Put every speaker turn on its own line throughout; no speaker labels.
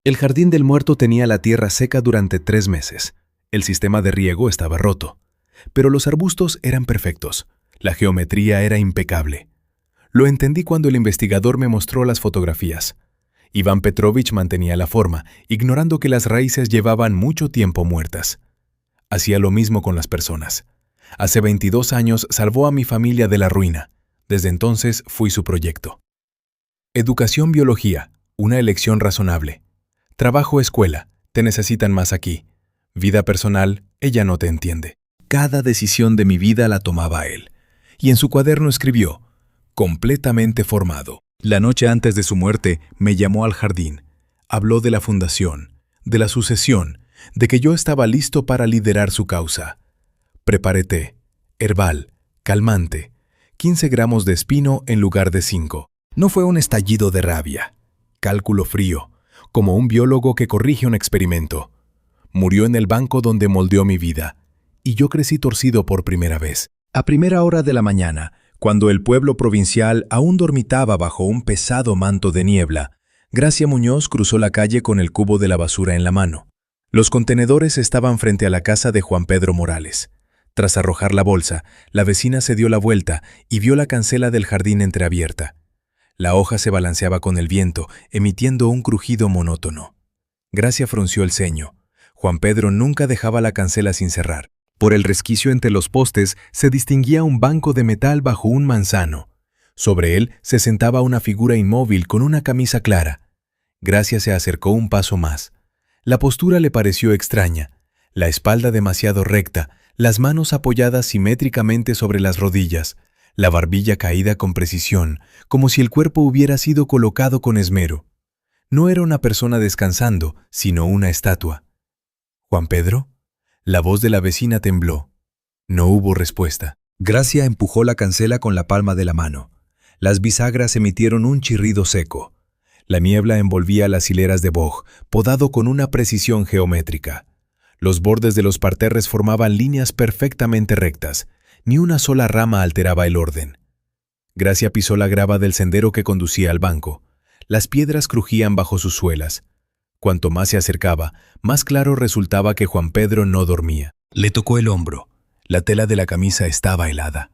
El jardín del muerto tenía la tierra seca durante 3 meses. El sistema de riego estaba roto. Pero los arbustos eran perfectos. La geometría era impecable. Lo entendí cuando el investigador me mostró las fotografías. Iván Petrovich mantenía la forma, ignorando que las raíces llevaban mucho tiempo muertas. Hacía lo mismo con las personas. Hace 22 años salvó a mi familia de la ruina. Desde entonces fui su proyecto. Educación biología, una elección razonable. Trabajo escuela, te necesitan más aquí. Vida personal, ella no te entiende. Cada decisión de mi vida la tomaba él. Y en su cuaderno escribió, completamente formado. La noche antes de su muerte me llamó al jardín. Habló de la fundación, de la sucesión, de que yo estaba listo para liderar su causa. Preparé té, herbal, calmante, 15 gramos de espino en lugar de 5. No fue un estallido de rabia. Cálculo frío, como un biólogo que corrige un experimento. Murió en el banco donde moldeó mi vida, y yo crecí torcido por primera vez. A primera hora de la mañana, cuando el pueblo provincial aún dormitaba bajo un pesado manto de niebla, Gracia Muñoz cruzó la calle con el cubo de la basura en la mano. Los contenedores estaban frente a la casa de Juan Pedro Morales. Tras arrojar la bolsa, la vecina se dio la vuelta y vio la cancela del jardín entreabierta. La hoja se balanceaba con el viento, emitiendo un crujido monótono. Gracia frunció el ceño. Juan Pedro nunca dejaba la cancela sin cerrar. Por el resquicio entre los postes se distinguía un banco de metal bajo un manzano. Sobre él se sentaba una figura inmóvil con una camisa clara. Gracia se acercó un paso más. La postura le pareció extraña. La espalda demasiado recta, las manos apoyadas simétricamente sobre las rodillas, la barbilla caída con precisión, como si el cuerpo hubiera sido colocado con esmero. No era una persona descansando, sino una estatua. ¿Juan Pedro? La voz de la vecina tembló. No hubo respuesta. Gracia empujó la cancela con la palma de la mano. Las bisagras emitieron un chirrido seco. La niebla envolvía las hileras de boj, podado con una precisión geométrica. Los bordes de los parterres formaban líneas perfectamente rectas. Ni una sola rama alteraba el orden. Gracia pisó la grava del sendero que conducía al banco. Las piedras crujían bajo sus suelas. Cuanto más se acercaba, más claro resultaba que Juan Pedro no dormía. Le tocó el hombro. La tela de la camisa estaba helada.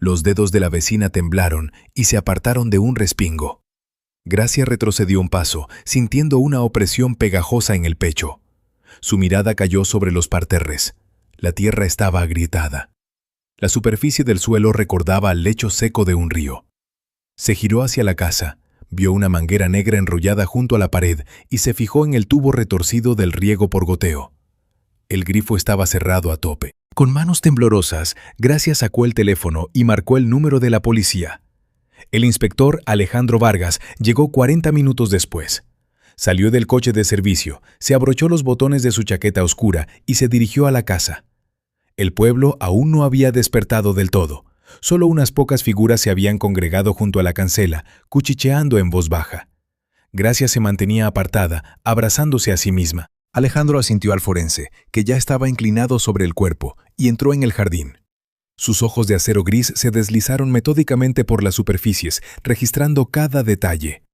Los dedos de la vecina temblaron y se apartaron de un respingo. Gracia retrocedió un paso, sintiendo una opresión pegajosa en el pecho. Su mirada cayó sobre los parterres. La tierra estaba agrietada. La superficie del suelo recordaba al lecho seco de un río. Se giró hacia la casa. Vio una manguera negra enrollada junto a la pared y se fijó en el tubo retorcido del riego por goteo. El grifo estaba cerrado a tope. Con manos temblorosas, Gracia sacó el teléfono y marcó el número de la policía. El inspector Alejandro Vargas llegó 40 minutos después. Salió del coche de servicio, se abrochó los botones de su chaqueta oscura y se dirigió a la casa. El pueblo aún no había despertado del todo. Solo unas pocas figuras se habían congregado junto a la cancela, cuchicheando en voz baja. Gracia se mantenía apartada, abrazándose a sí misma. Alejandro asintió al forense, que ya estaba inclinado sobre el cuerpo, y entró en el jardín. Sus ojos de acero gris se deslizaron metódicamente por las superficies, registrando cada detalle.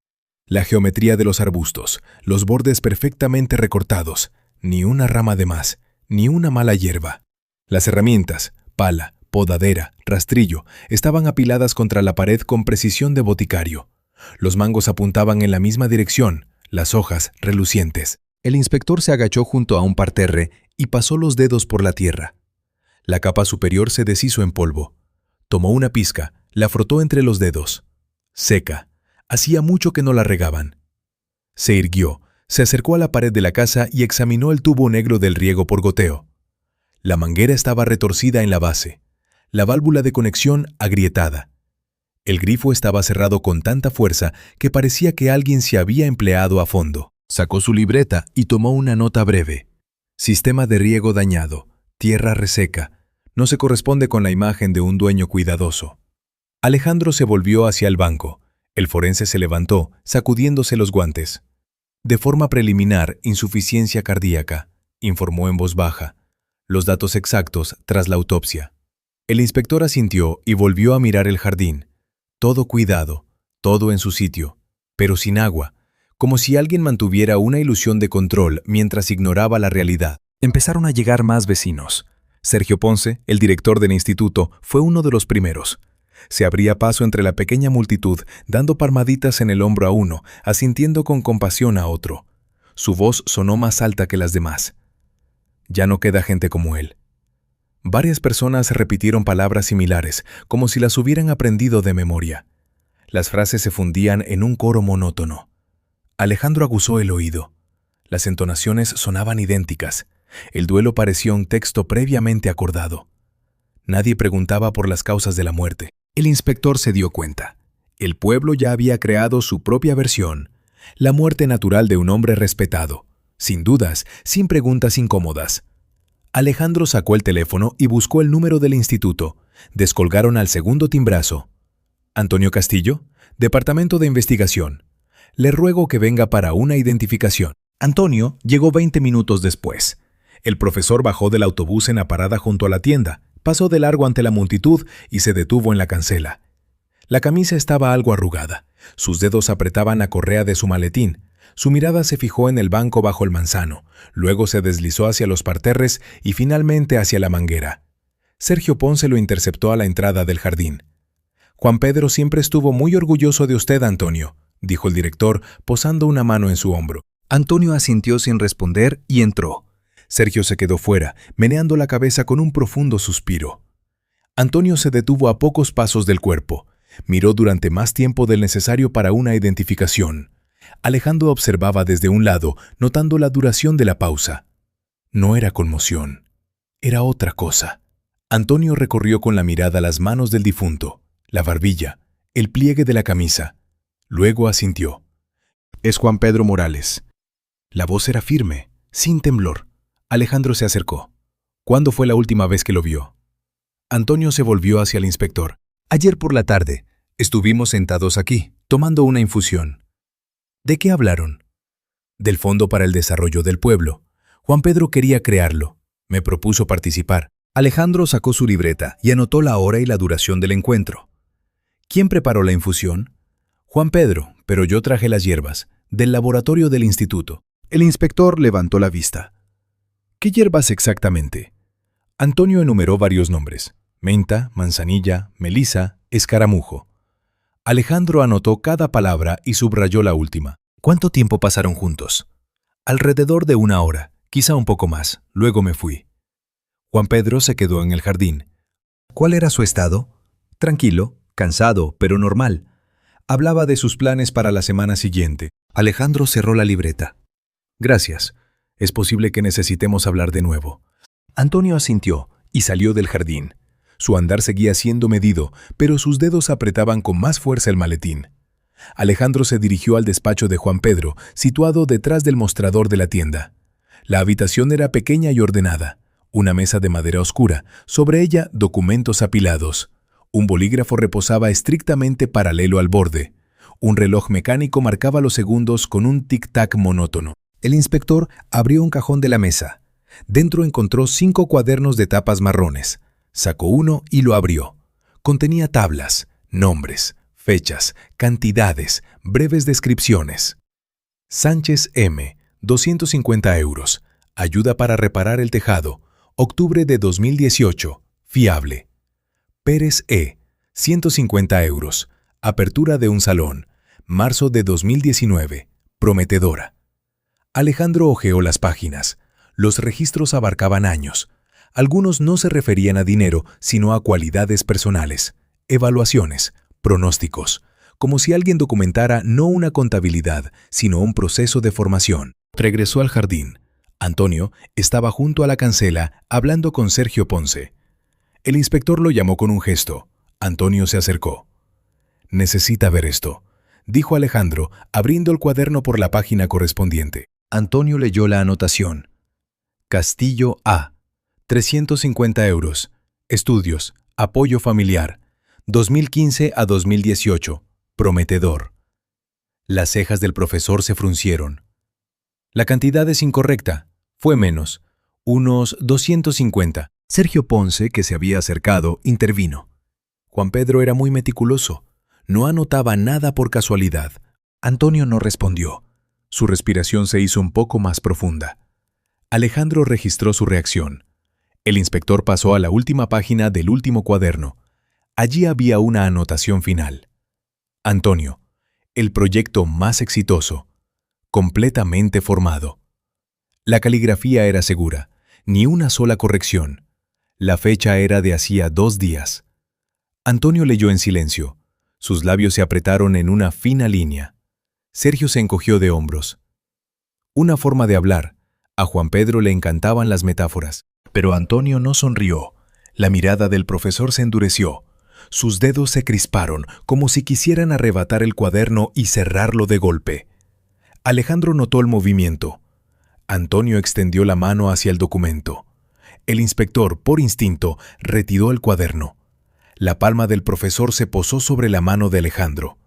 La geometría de los arbustos, los bordes perfectamente recortados, ni una rama de más, ni una mala hierba. Las herramientas, pala, podadera, rastrillo, estaban apiladas contra la pared con precisión de boticario. Los mangos apuntaban en la misma dirección, las hojas relucientes. El inspector se agachó junto a un parterre y pasó los dedos por la tierra. La capa superior se deshizo en polvo. Tomó una pizca, la frotó entre los dedos. Seca. Hacía mucho que no la regaban. Se irguió, se acercó a la pared de la casa y examinó el tubo negro del riego por goteo. La manguera estaba retorcida en la base. La válvula de conexión agrietada. El grifo estaba cerrado con tanta fuerza que parecía que alguien se había empleado a fondo. Sacó su libreta y tomó una nota breve. Sistema de riego dañado, tierra reseca. No se corresponde con la imagen de un dueño cuidadoso. Alejandro se volvió hacia el banco. El forense se levantó, sacudiéndose los guantes. De forma preliminar, insuficiencia cardíaca, informó en voz baja. Los datos exactos tras la autopsia. El inspector asintió y volvió a mirar el jardín. Todo cuidado, todo en su sitio, pero sin agua. como si alguien mantuviera una ilusión de control mientras ignoraba la realidad. Empezaron a llegar más vecinos. Sergio Ponce, el director del instituto, fue uno de los primeros. Se abría paso entre la pequeña multitud, dando palmaditas en el hombro a uno, asintiendo con compasión a otro. Su voz sonó más alta que las demás. Ya no queda gente como él. Varias personas repitieron palabras similares, como si las hubieran aprendido de memoria. Las frases se fundían en un coro monótono. Alejandro aguzó el oído. Las entonaciones sonaban idénticas. El duelo parecía un texto previamente acordado. Nadie preguntaba por las causas de la muerte. El inspector se dio cuenta. El pueblo ya había creado su propia versión. La muerte natural de un hombre respetado. Sin dudas, sin preguntas incómodas. Alejandro sacó el teléfono y buscó el número del instituto. Descolgaron al segundo timbrazo. «Antonio Castillo, Departamento de Investigación. Le ruego que venga para una identificación». Antonio llegó 20 minutos después. El profesor bajó del autobús en la parada junto a la tienda, pasó de largo ante la multitud y se detuvo en la cancela. La camisa estaba algo arrugada. Sus dedos apretaban la correa de su maletín. Su mirada se fijó en el banco bajo el manzano, luego se deslizó hacia los parterres y finalmente hacia la manguera. Sergio Ponce lo interceptó a la entrada del jardín. «Juan Pedro siempre estuvo muy orgulloso de usted, Antonio», dijo el director, posando una mano en su hombro. Antonio asintió sin responder y entró. Sergio se quedó fuera, meneando la cabeza con un profundo suspiro. Antonio se detuvo a pocos pasos del cuerpo. Miró durante más tiempo del necesario para una identificación. Alejandro observaba desde un lado, notando la duración de la pausa. No era conmoción. Era otra cosa. Antonio recorrió con la mirada las manos del difunto, la barbilla, el pliegue de la camisa. Luego asintió. «Es Juan Pedro Morales». La voz era firme, sin temblor. Alejandro se acercó. «¿Cuándo fue la última vez que lo vio?» Antonio se volvió hacia el inspector. «Ayer por la tarde. Estuvimos sentados aquí, tomando una infusión». ¿De qué hablaron? Del Fondo para el Desarrollo del Pueblo. Juan Pedro quería crearlo. Me propuso participar. Alejandro sacó su libreta y anotó la hora y la duración del encuentro. ¿Quién preparó la infusión? Juan Pedro, pero yo traje las hierbas, del laboratorio del instituto. El inspector levantó la vista. ¿Qué hierbas exactamente? Antonio enumeró varios nombres. Menta, manzanilla, melisa, escaramujo. Alejandro anotó cada palabra y subrayó la última. ¿Cuánto tiempo pasaron juntos? Alrededor de 1 hora, quizá un poco más. Luego me fui. Juan Pedro se quedó en el jardín. ¿Cuál era su estado? Tranquilo, cansado, pero normal. Hablaba de sus planes para la semana siguiente. Alejandro cerró la libreta. Gracias. Es posible que necesitemos hablar de nuevo. Antonio asintió y salió del jardín. Su andar seguía siendo medido, pero sus dedos apretaban con más fuerza el maletín. Alejandro se dirigió al despacho de Juan Pedro, situado detrás del mostrador de la tienda. La habitación era pequeña y ordenada. Una mesa de madera oscura, sobre ella documentos apilados. Un bolígrafo reposaba estrictamente paralelo al borde. Un reloj mecánico marcaba los segundos con un tic-tac monótono. El inspector abrió un cajón de la mesa. Dentro encontró 5 cuadernos de tapas marrones. Sacó uno y lo abrió. Contenía tablas, nombres, fechas, cantidades, breves descripciones. Sánchez M., 250 euros. Ayuda para reparar el tejado. Octubre de 2018. Fiable. Pérez E., 150 euros. Apertura de un salón. Marzo de 2019. Prometedora. Alejandro hojeó las páginas. Los registros abarcaban años. Algunos no se referían a dinero, sino a cualidades personales, evaluaciones, pronósticos, como si alguien documentara no una contabilidad, sino un proceso de formación. Regresó al jardín. Antonio estaba junto a la cancela, hablando con Sergio Ponce. El inspector lo llamó con un gesto. Antonio se acercó. «Necesita ver esto», dijo Alejandro, abriendo el cuaderno por la página correspondiente. Antonio leyó la anotación. Castillo A. 350 euros. Estudios. Apoyo familiar. 2015 a 2018. Prometedor. Las cejas del profesor se fruncieron. La cantidad es incorrecta. Fue menos. Unos 250. Sergio Ponce, que se había acercado, intervino. Juan Pedro era muy meticuloso. No anotaba nada por casualidad. Antonio no respondió. Su respiración se hizo un poco más profunda. Alejandro registró su reacción. El inspector pasó a la última página del último cuaderno. Allí había una anotación final. Antonio, el proyecto más exitoso, completamente formado. La caligrafía era segura, ni una sola corrección. La fecha era de hacía 2 días. Antonio leyó en silencio. Sus labios se apretaron en una fina línea. Sergio se encogió de hombros. Una forma de hablar. A Juan Pedro le encantaban las metáforas. Pero Antonio no sonrió. La mirada del profesor se endureció. Sus dedos se crisparon, como si quisieran arrebatar el cuaderno y cerrarlo de golpe. Alejandro notó el movimiento. Antonio extendió la mano hacia el documento. El inspector, por instinto, retiró el cuaderno. La palma del profesor se posó sobre la mano de Alejandro.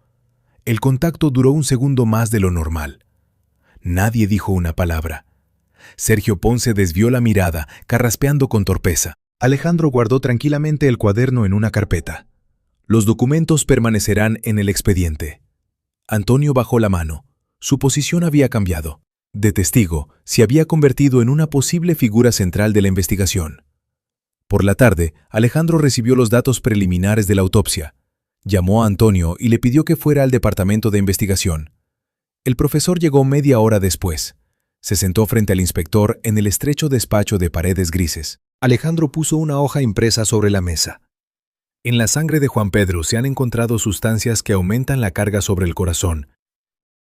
El contacto duró un segundo más de lo normal. Nadie dijo una palabra. Sergio Ponce desvió la mirada, carraspeando con torpeza. Alejandro guardó tranquilamente el cuaderno en una carpeta. Los documentos permanecerán en el expediente. Antonio bajó la mano. Su posición había cambiado. De testigo, se había convertido en una posible figura central de la investigación. Por la tarde, Alejandro recibió los datos preliminares de la autopsia. Llamó a Antonio y le pidió que fuera al departamento de investigación. El profesor llegó media hora después. Se sentó frente al inspector en el estrecho despacho de paredes grises. Alejandro puso una hoja impresa sobre la mesa. En la sangre de Juan Pedro se han encontrado sustancias que aumentan la carga sobre el corazón.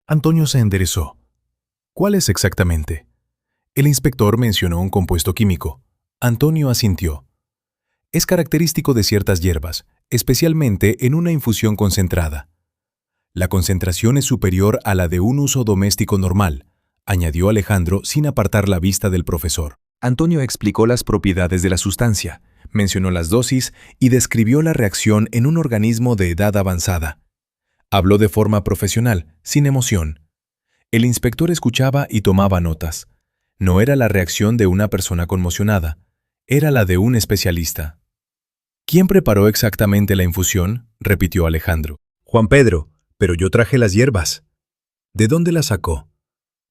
Antonio se enderezó. ¿Cuáles exactamente? El inspector mencionó un compuesto químico. Antonio asintió. Es característico de ciertas hierbas, especialmente en una infusión concentrada. La concentración es superior a la de un uso doméstico normal, añadió Alejandro sin apartar la vista del profesor. Antonio explicó las propiedades de la sustancia, mencionó las dosis y describió la reacción en un organismo de edad avanzada. Habló de forma profesional, sin emoción. El inspector escuchaba y tomaba notas. No era la reacción de una persona conmocionada, era la de un especialista. ¿Quién preparó exactamente la infusión?, repitió Alejandro. Juan Pedro, pero yo traje las hierbas. ¿De dónde las sacó?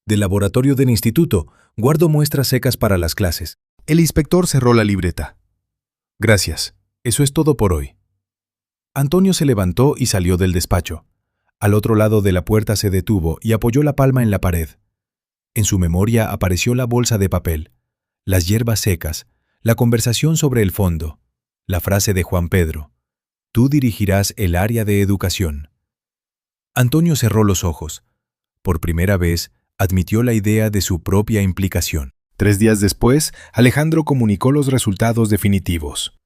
Del laboratorio del instituto. Guardo muestras secas para las clases. El inspector cerró la libreta. Gracias. Eso es todo por hoy. Antonio se levantó y salió del despacho. Al otro lado de la puerta se detuvo y apoyó la palma en la pared. En su memoria apareció la bolsa de papel, las hierbas secas, la conversación sobre el fondo, la frase de Juan Pedro: «Tú dirigirás el área de educación». Antonio cerró los ojos. Por primera vez, admitió la idea de su propia implicación. 3 días después, Alejandro comunicó los resultados definitivos.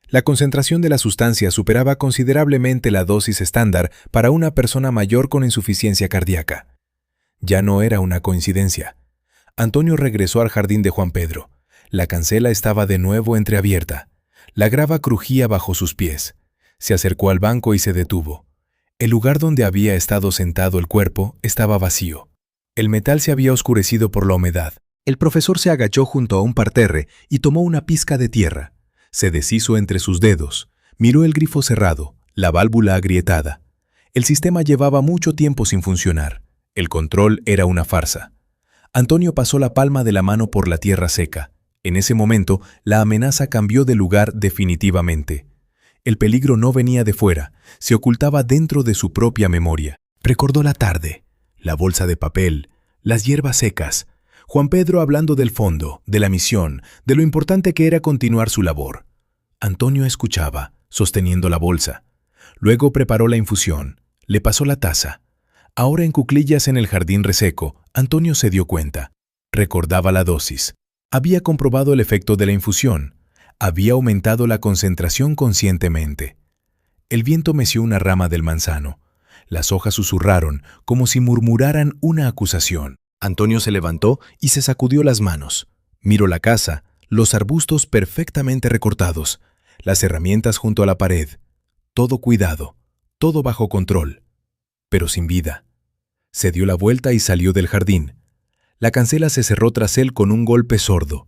La concentración de la sustancia superaba considerablemente la dosis estándar para una persona mayor con insuficiencia cardíaca. Ya no era una coincidencia. Antonio regresó al jardín de Juan Pedro. La cancela estaba de nuevo entreabierta. La grava crujía bajo sus pies. Se acercó al banco y se detuvo. El lugar donde había estado sentado el cuerpo estaba vacío. El metal se había oscurecido por la humedad. El profesor se agachó junto a un parterre y tomó una pizca de tierra. Se deshizo entre sus dedos. Miró el grifo cerrado, la válvula agrietada. El sistema llevaba mucho tiempo sin funcionar. El control era una farsa. Antonio pasó la palma de la mano por la tierra seca. En ese momento, la amenaza cambió de lugar definitivamente. El peligro no venía de fuera, se ocultaba dentro de su propia memoria. Recordó la tarde, la bolsa de papel, las hierbas secas, Juan Pedro hablando del fondo, de la misión, de lo importante que era continuar su labor. Antonio escuchaba, sosteniendo la bolsa. Luego preparó la infusión, le pasó la taza. Ahora en cuclillas en el jardín reseco, Antonio se dio cuenta. Recordaba la dosis. Había comprobado el efecto de la infusión. Había aumentado la concentración conscientemente. El viento meció una rama del manzano. Las hojas susurraron, como si murmuraran una acusación. Antonio se levantó y se sacudió las manos. Miró la casa, los arbustos perfectamente recortados, las herramientas junto a la pared. Todo cuidado, todo bajo control, pero sin vida. Se dio la vuelta y salió del jardín. La cancela se cerró tras él con un golpe sordo.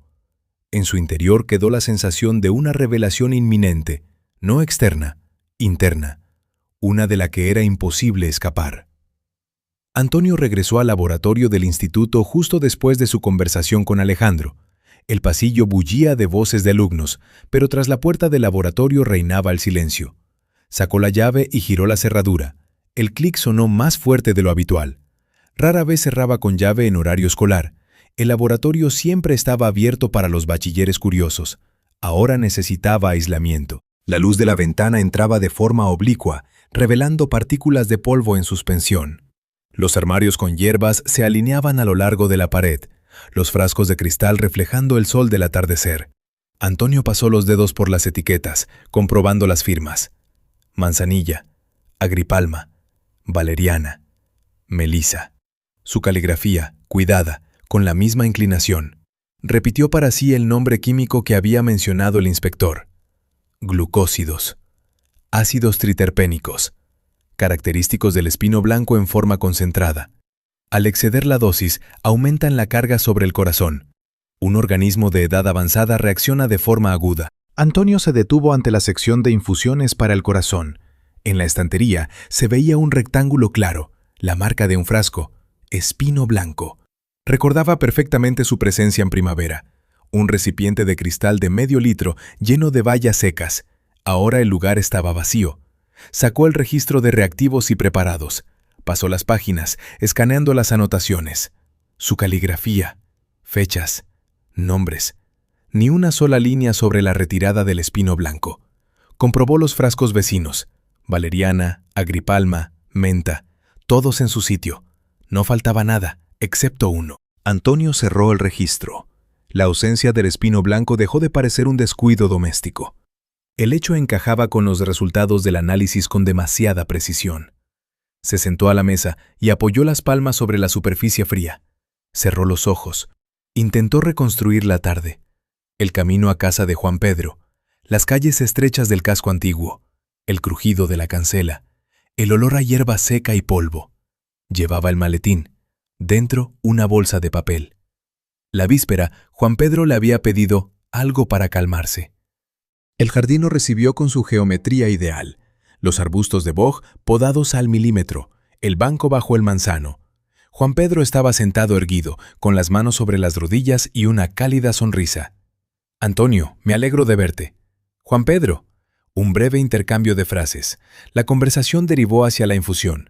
En su interior quedó la sensación de una revelación inminente, no externa, interna, una de la que era imposible escapar. Antonio regresó al laboratorio del instituto justo después de su conversación con Alejandro. El pasillo bullía de voces de alumnos, pero tras la puerta del laboratorio reinaba el silencio. Sacó la llave y giró la cerradura. El clic sonó más fuerte de lo habitual. Rara vez cerraba con llave en horario escolar. El laboratorio siempre estaba abierto para los bachilleres curiosos. Ahora necesitaba aislamiento. La luz de la ventana entraba de forma oblicua, revelando partículas de polvo en suspensión. Los armarios con hierbas se alineaban a lo largo de la pared, los frascos de cristal reflejando el sol del atardecer. Antonio pasó los dedos por las etiquetas, comprobando las firmas. Manzanilla, Agripalma, Valeriana, Melisa. Su caligrafía, cuidada, con la misma inclinación. Repitió para sí el nombre químico que había mencionado el inspector. Glucósidos. Ácidos triterpénicos. Característicos del espino blanco en forma concentrada. Al exceder la dosis, aumentan la carga sobre el corazón. Un organismo de edad avanzada reacciona de forma aguda. Antonio se detuvo ante la sección de infusiones para el corazón. En la estantería se veía un rectángulo claro, la marca de un frasco, espino blanco. Recordaba perfectamente su presencia en primavera. Un recipiente de cristal de medio litro lleno de bayas secas. Ahora el lugar estaba vacío. Sacó el registro de reactivos y preparados. Pasó las páginas, escaneando las anotaciones. Su caligrafía, fechas, nombres. Ni una sola línea sobre la retirada del espino blanco. Comprobó los frascos vecinos. Valeriana, Agripalma, Menta, todos en su sitio. No faltaba nada, excepto uno. Antonio cerró el registro. La ausencia del espino blanco dejó de parecer un descuido doméstico. El hecho encajaba con los resultados del análisis con demasiada precisión. Se sentó a la mesa y apoyó las palmas sobre la superficie fría. Cerró los ojos. Intentó reconstruir la tarde. El camino a casa de Juan Pedro. Las calles estrechas del casco antiguo. El crujido de la cancela. El olor a hierba seca y polvo. Llevaba el maletín. Dentro, una bolsa de papel. La víspera, Juan Pedro le había pedido algo para calmarse. El jardín lo recibió con su geometría ideal. Los arbustos de boj podados al milímetro, el banco bajo el manzano. Juan Pedro estaba sentado erguido, con las manos sobre las rodillas y una cálida sonrisa. «Antonio, me alegro de verte». «Juan Pedro». Un breve intercambio de frases. La conversación derivó hacia la infusión.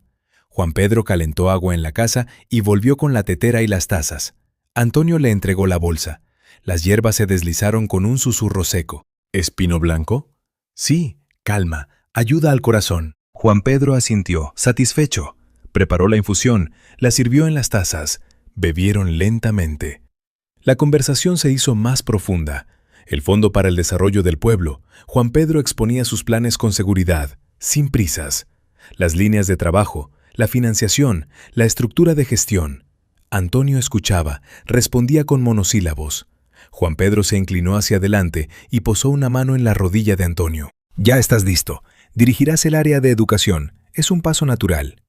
Juan Pedro calentó agua en la casa y volvió con la tetera y las tazas. Antonio le entregó la bolsa. Las hierbas se deslizaron con un susurro seco. ¿Espino blanco? Sí, calma, ayuda al corazón. Juan Pedro asintió, satisfecho. Preparó la infusión, la sirvió en las tazas. Bebieron lentamente. La conversación se hizo más profunda. El Fondo para el Desarrollo del Pueblo. Juan Pedro exponía sus planes con seguridad, sin prisas. Las líneas de trabajo, la financiación, la estructura de gestión. Antonio escuchaba, respondía con monosílabos. Juan Pedro se inclinó hacia adelante y posó una mano en la rodilla de Antonio. «Ya estás listo. Dirigirás el área de educación. Es un paso natural».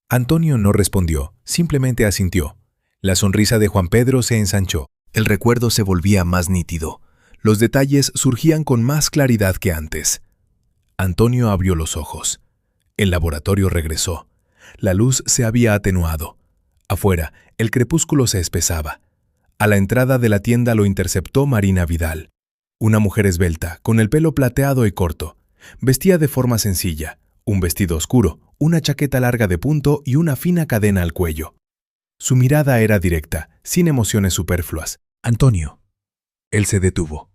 Antonio no respondió, simplemente asintió. La sonrisa de Juan Pedro se ensanchó. El recuerdo se volvía más nítido. Los detalles surgían con más claridad que antes. Antonio abrió los ojos. El laboratorio regresó. La luz se había atenuado. Afuera, el crepúsculo se espesaba. A la entrada de la tienda lo interceptó Marina Vidal. Una mujer esbelta, con el pelo plateado y corto. Vestía de forma sencilla, un vestido oscuro, una chaqueta larga de punto y una fina cadena al cuello. Su mirada era directa, sin emociones superfluas. «Antonio». Él se detuvo.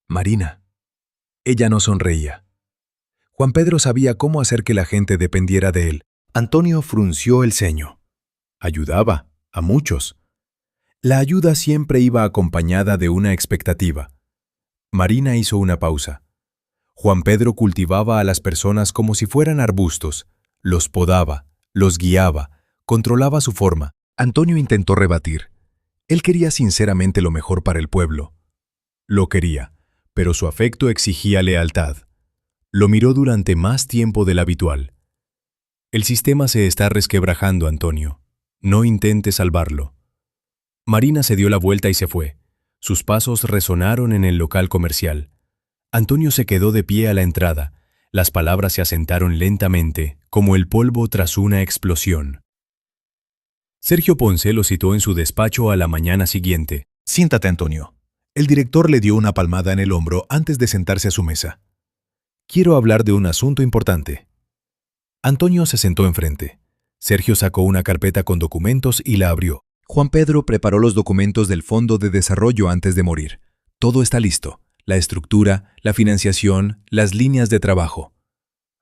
«Marina». Ella no sonreía. Juan Pedro sabía cómo hacer que la gente dependiera de él. Antonio frunció el ceño. Ayudaba, a muchos. La ayuda siempre iba acompañada de una expectativa. Marina hizo una pausa. Juan Pedro cultivaba a las personas como si fueran arbustos. Los podaba, los guiaba, controlaba su forma. Antonio intentó rebatir. Él quería sinceramente lo mejor para el pueblo. Lo quería, pero su afecto exigía lealtad. Lo miró durante más tiempo del habitual. «El sistema se está resquebrajando, Antonio. No intente salvarlo». Marina se dio la vuelta y se fue. Sus pasos resonaron en el local comercial. Antonio se quedó de pie a la entrada. Las palabras se asentaron lentamente, como el polvo tras una explosión. Sergio Ponce lo citó en su despacho a la mañana siguiente.
Siéntate, Antonio. El director le dio una palmada en el hombro antes de sentarse a su mesa.
Quiero hablar de un asunto importante. Antonio se sentó enfrente. Sergio sacó una carpeta con documentos y la abrió.
Juan Pedro preparó los documentos del Fondo de Desarrollo antes de morir. Todo está listo. La estructura, la financiación, las líneas de trabajo.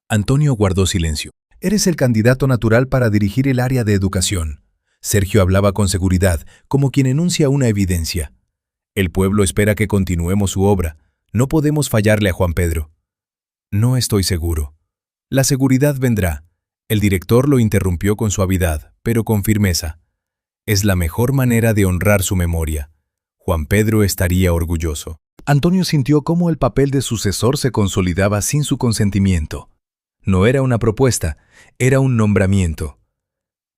Antonio guardó silencio.
Eres el candidato natural para dirigir el área de educación. Sergio hablaba con seguridad, como quien enuncia una evidencia.
El pueblo espera que continuemos su obra. No podemos fallarle a Juan Pedro. No estoy seguro. La seguridad vendrá. El director lo interrumpió con suavidad, pero con firmeza. Es la mejor manera de honrar su memoria. Juan Pedro estaría orgulloso.
Antonio sintió cómo el papel de sucesor se consolidaba sin su consentimiento. No era una propuesta, era un nombramiento.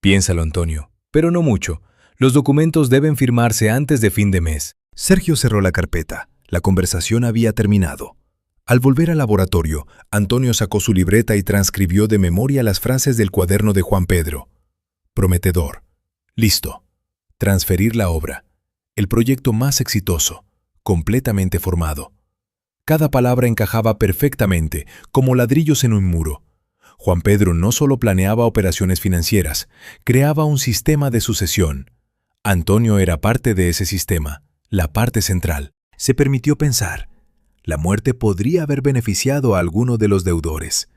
Piénsalo, Antonio, pero no mucho. Los documentos deben firmarse antes de fin de mes.
Sergio cerró la carpeta. La conversación había terminado. Al volver al laboratorio, Antonio sacó su libreta y transcribió de memoria las frases del cuaderno de Juan Pedro. Prometedor. Listo. Transferir la obra. El proyecto más exitoso. Completamente formado. Cada palabra encajaba perfectamente, como ladrillos en un muro. Juan Pedro no solo planeaba operaciones financieras, creaba un sistema de sucesión. Antonio era parte de ese sistema, la parte central. Se permitió pensar. La muerte podría haber beneficiado a alguno de los deudores.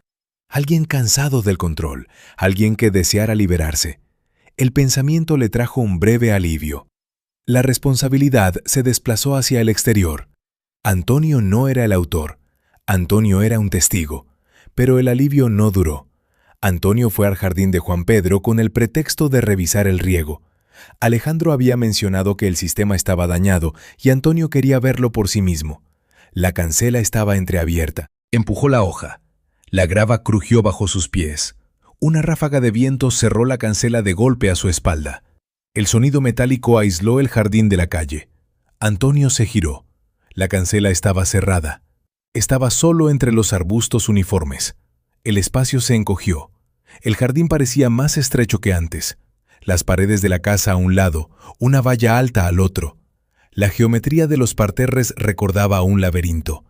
Alguien cansado del control, alguien que deseara liberarse. El pensamiento le trajo un breve alivio. La responsabilidad se desplazó hacia el exterior. Antonio no era el autor. Antonio era un testigo. Pero el alivio no duró. Antonio fue al jardín de Juan Pedro con el pretexto de revisar el riego. Alejandro había mencionado que el sistema estaba dañado y Antonio quería verlo por sí mismo. La cancela estaba entreabierta. Empujó la hoja. La grava crujió bajo sus pies. Una ráfaga de viento cerró la cancela de golpe a su espalda. El sonido metálico aisló el jardín de la calle. Antonio se giró. La cancela estaba cerrada. Estaba solo entre los arbustos uniformes. El espacio se encogió. El jardín parecía más estrecho que antes. Las paredes de la casa a un lado, una valla alta al otro. La geometría de los parterres recordaba un laberinto.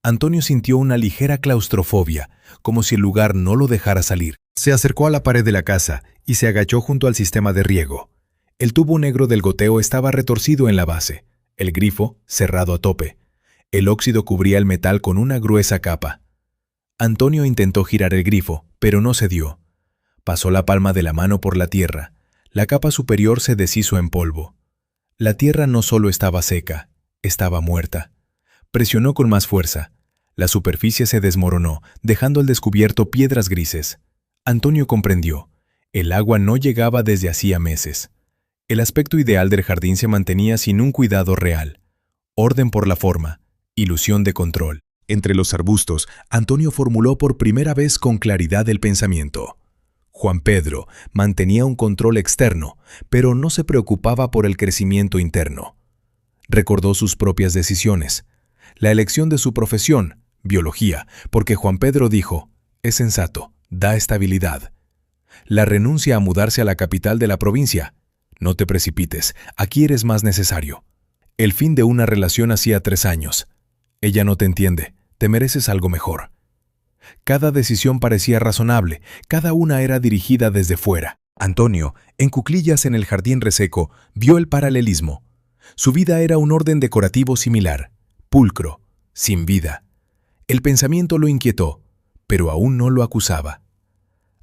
Antonio sintió una ligera claustrofobia, como si el lugar no lo dejara salir. Se acercó a la pared de la casa y se agachó junto al sistema de riego. El tubo negro del goteo estaba retorcido en la base, el grifo cerrado a tope. El óxido cubría el metal con una gruesa capa. Antonio intentó girar el grifo, pero no se dio. Pasó la palma de la mano por la tierra. La capa superior se deshizo en polvo. La tierra no solo estaba seca, estaba muerta. Presionó con más fuerza. La superficie se desmoronó, dejando al descubierto piedras grises. Antonio comprendió. El agua no llegaba desde hacía meses. El aspecto ideal del jardín se mantenía sin un cuidado real. Orden por la forma, ilusión de control. Entre los arbustos, Antonio formuló por primera vez con claridad el pensamiento. Juan Pedro mantenía un control externo, pero no se preocupaba por el crecimiento interno. Recordó sus propias decisiones. La elección de su profesión, biología, porque Juan Pedro dijo, es sensato, da estabilidad. La renuncia a mudarse a la capital de la provincia. No te precipites, aquí eres más necesario. El fin de una relación hacía 3 años. Ella no te entiende, te mereces algo mejor. Cada decisión parecía razonable, cada una era dirigida desde fuera. Antonio, en cuclillas en el jardín reseco, vio el paralelismo. Su vida era un orden decorativo similar, pulcro, sin vida. El pensamiento lo inquietó, pero aún no lo acusaba.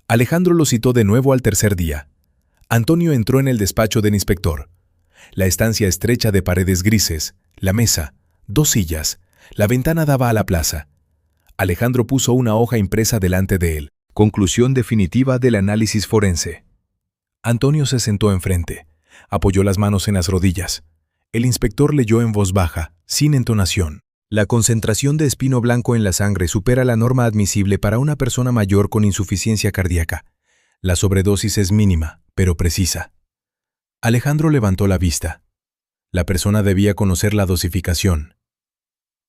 Alejandro lo citó de nuevo al tercer día. Antonio entró en el despacho del inspector. La estancia estrecha de paredes grises, la mesa, 2 sillas, la ventana daba a la plaza. Alejandro puso una hoja impresa delante de él. Conclusión definitiva del análisis forense. Antonio se sentó enfrente. Apoyó las manos en las rodillas. El inspector leyó en voz baja, sin entonación. La concentración de espino blanco en la sangre supera la norma admisible para una persona mayor con insuficiencia cardíaca. La sobredosis es mínima, pero precisa. Alejandro levantó la vista. La persona debía conocer la dosificación.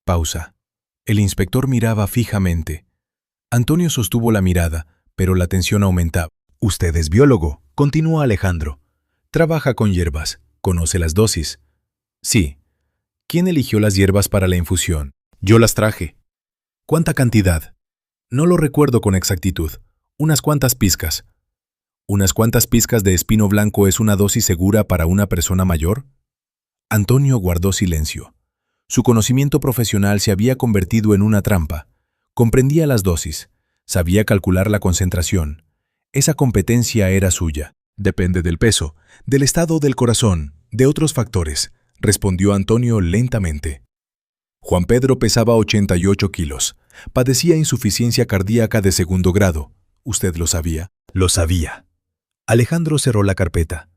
Pausa. El inspector miraba fijamente. Antonio sostuvo la mirada, pero la tensión aumentaba. «Usted es biólogo», continuó Alejandro. Trabaja con hierbas. ¿Conoce las dosis? Sí. ¿Quién eligió las hierbas para la infusión?
Yo las traje.
¿Cuánta cantidad? No lo recuerdo con exactitud. Unas cuantas pizcas. ¿Unas cuantas pizcas de espino blanco es una dosis segura para una persona mayor? Antonio guardó silencio. Su conocimiento profesional se había convertido en una trampa. Comprendía las dosis. Sabía calcular la concentración. Esa competencia era suya.
Depende del peso, del estado del corazón, de otros factores, respondió Antonio lentamente. Juan Pedro pesaba 88 kilos. Padecía insuficiencia cardíaca de segundo grado. ¿Usted lo sabía?
Lo sabía. Alejandro cerró la carpeta.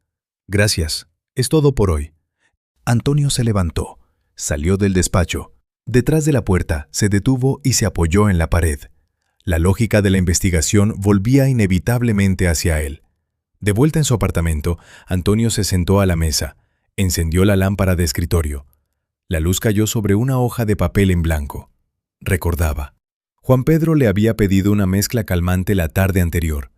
Gracias. Es todo por hoy. Antonio se levantó. Salió del despacho. Detrás de la puerta, se detuvo y se apoyó en la pared. La lógica de la investigación volvía inevitablemente hacia él. De vuelta en su apartamento, Antonio se sentó a la mesa. Encendió la lámpara de escritorio. La luz cayó sobre una hoja de papel en blanco. Recordaba. Juan Pedro le había pedido una mezcla calmante la tarde anterior.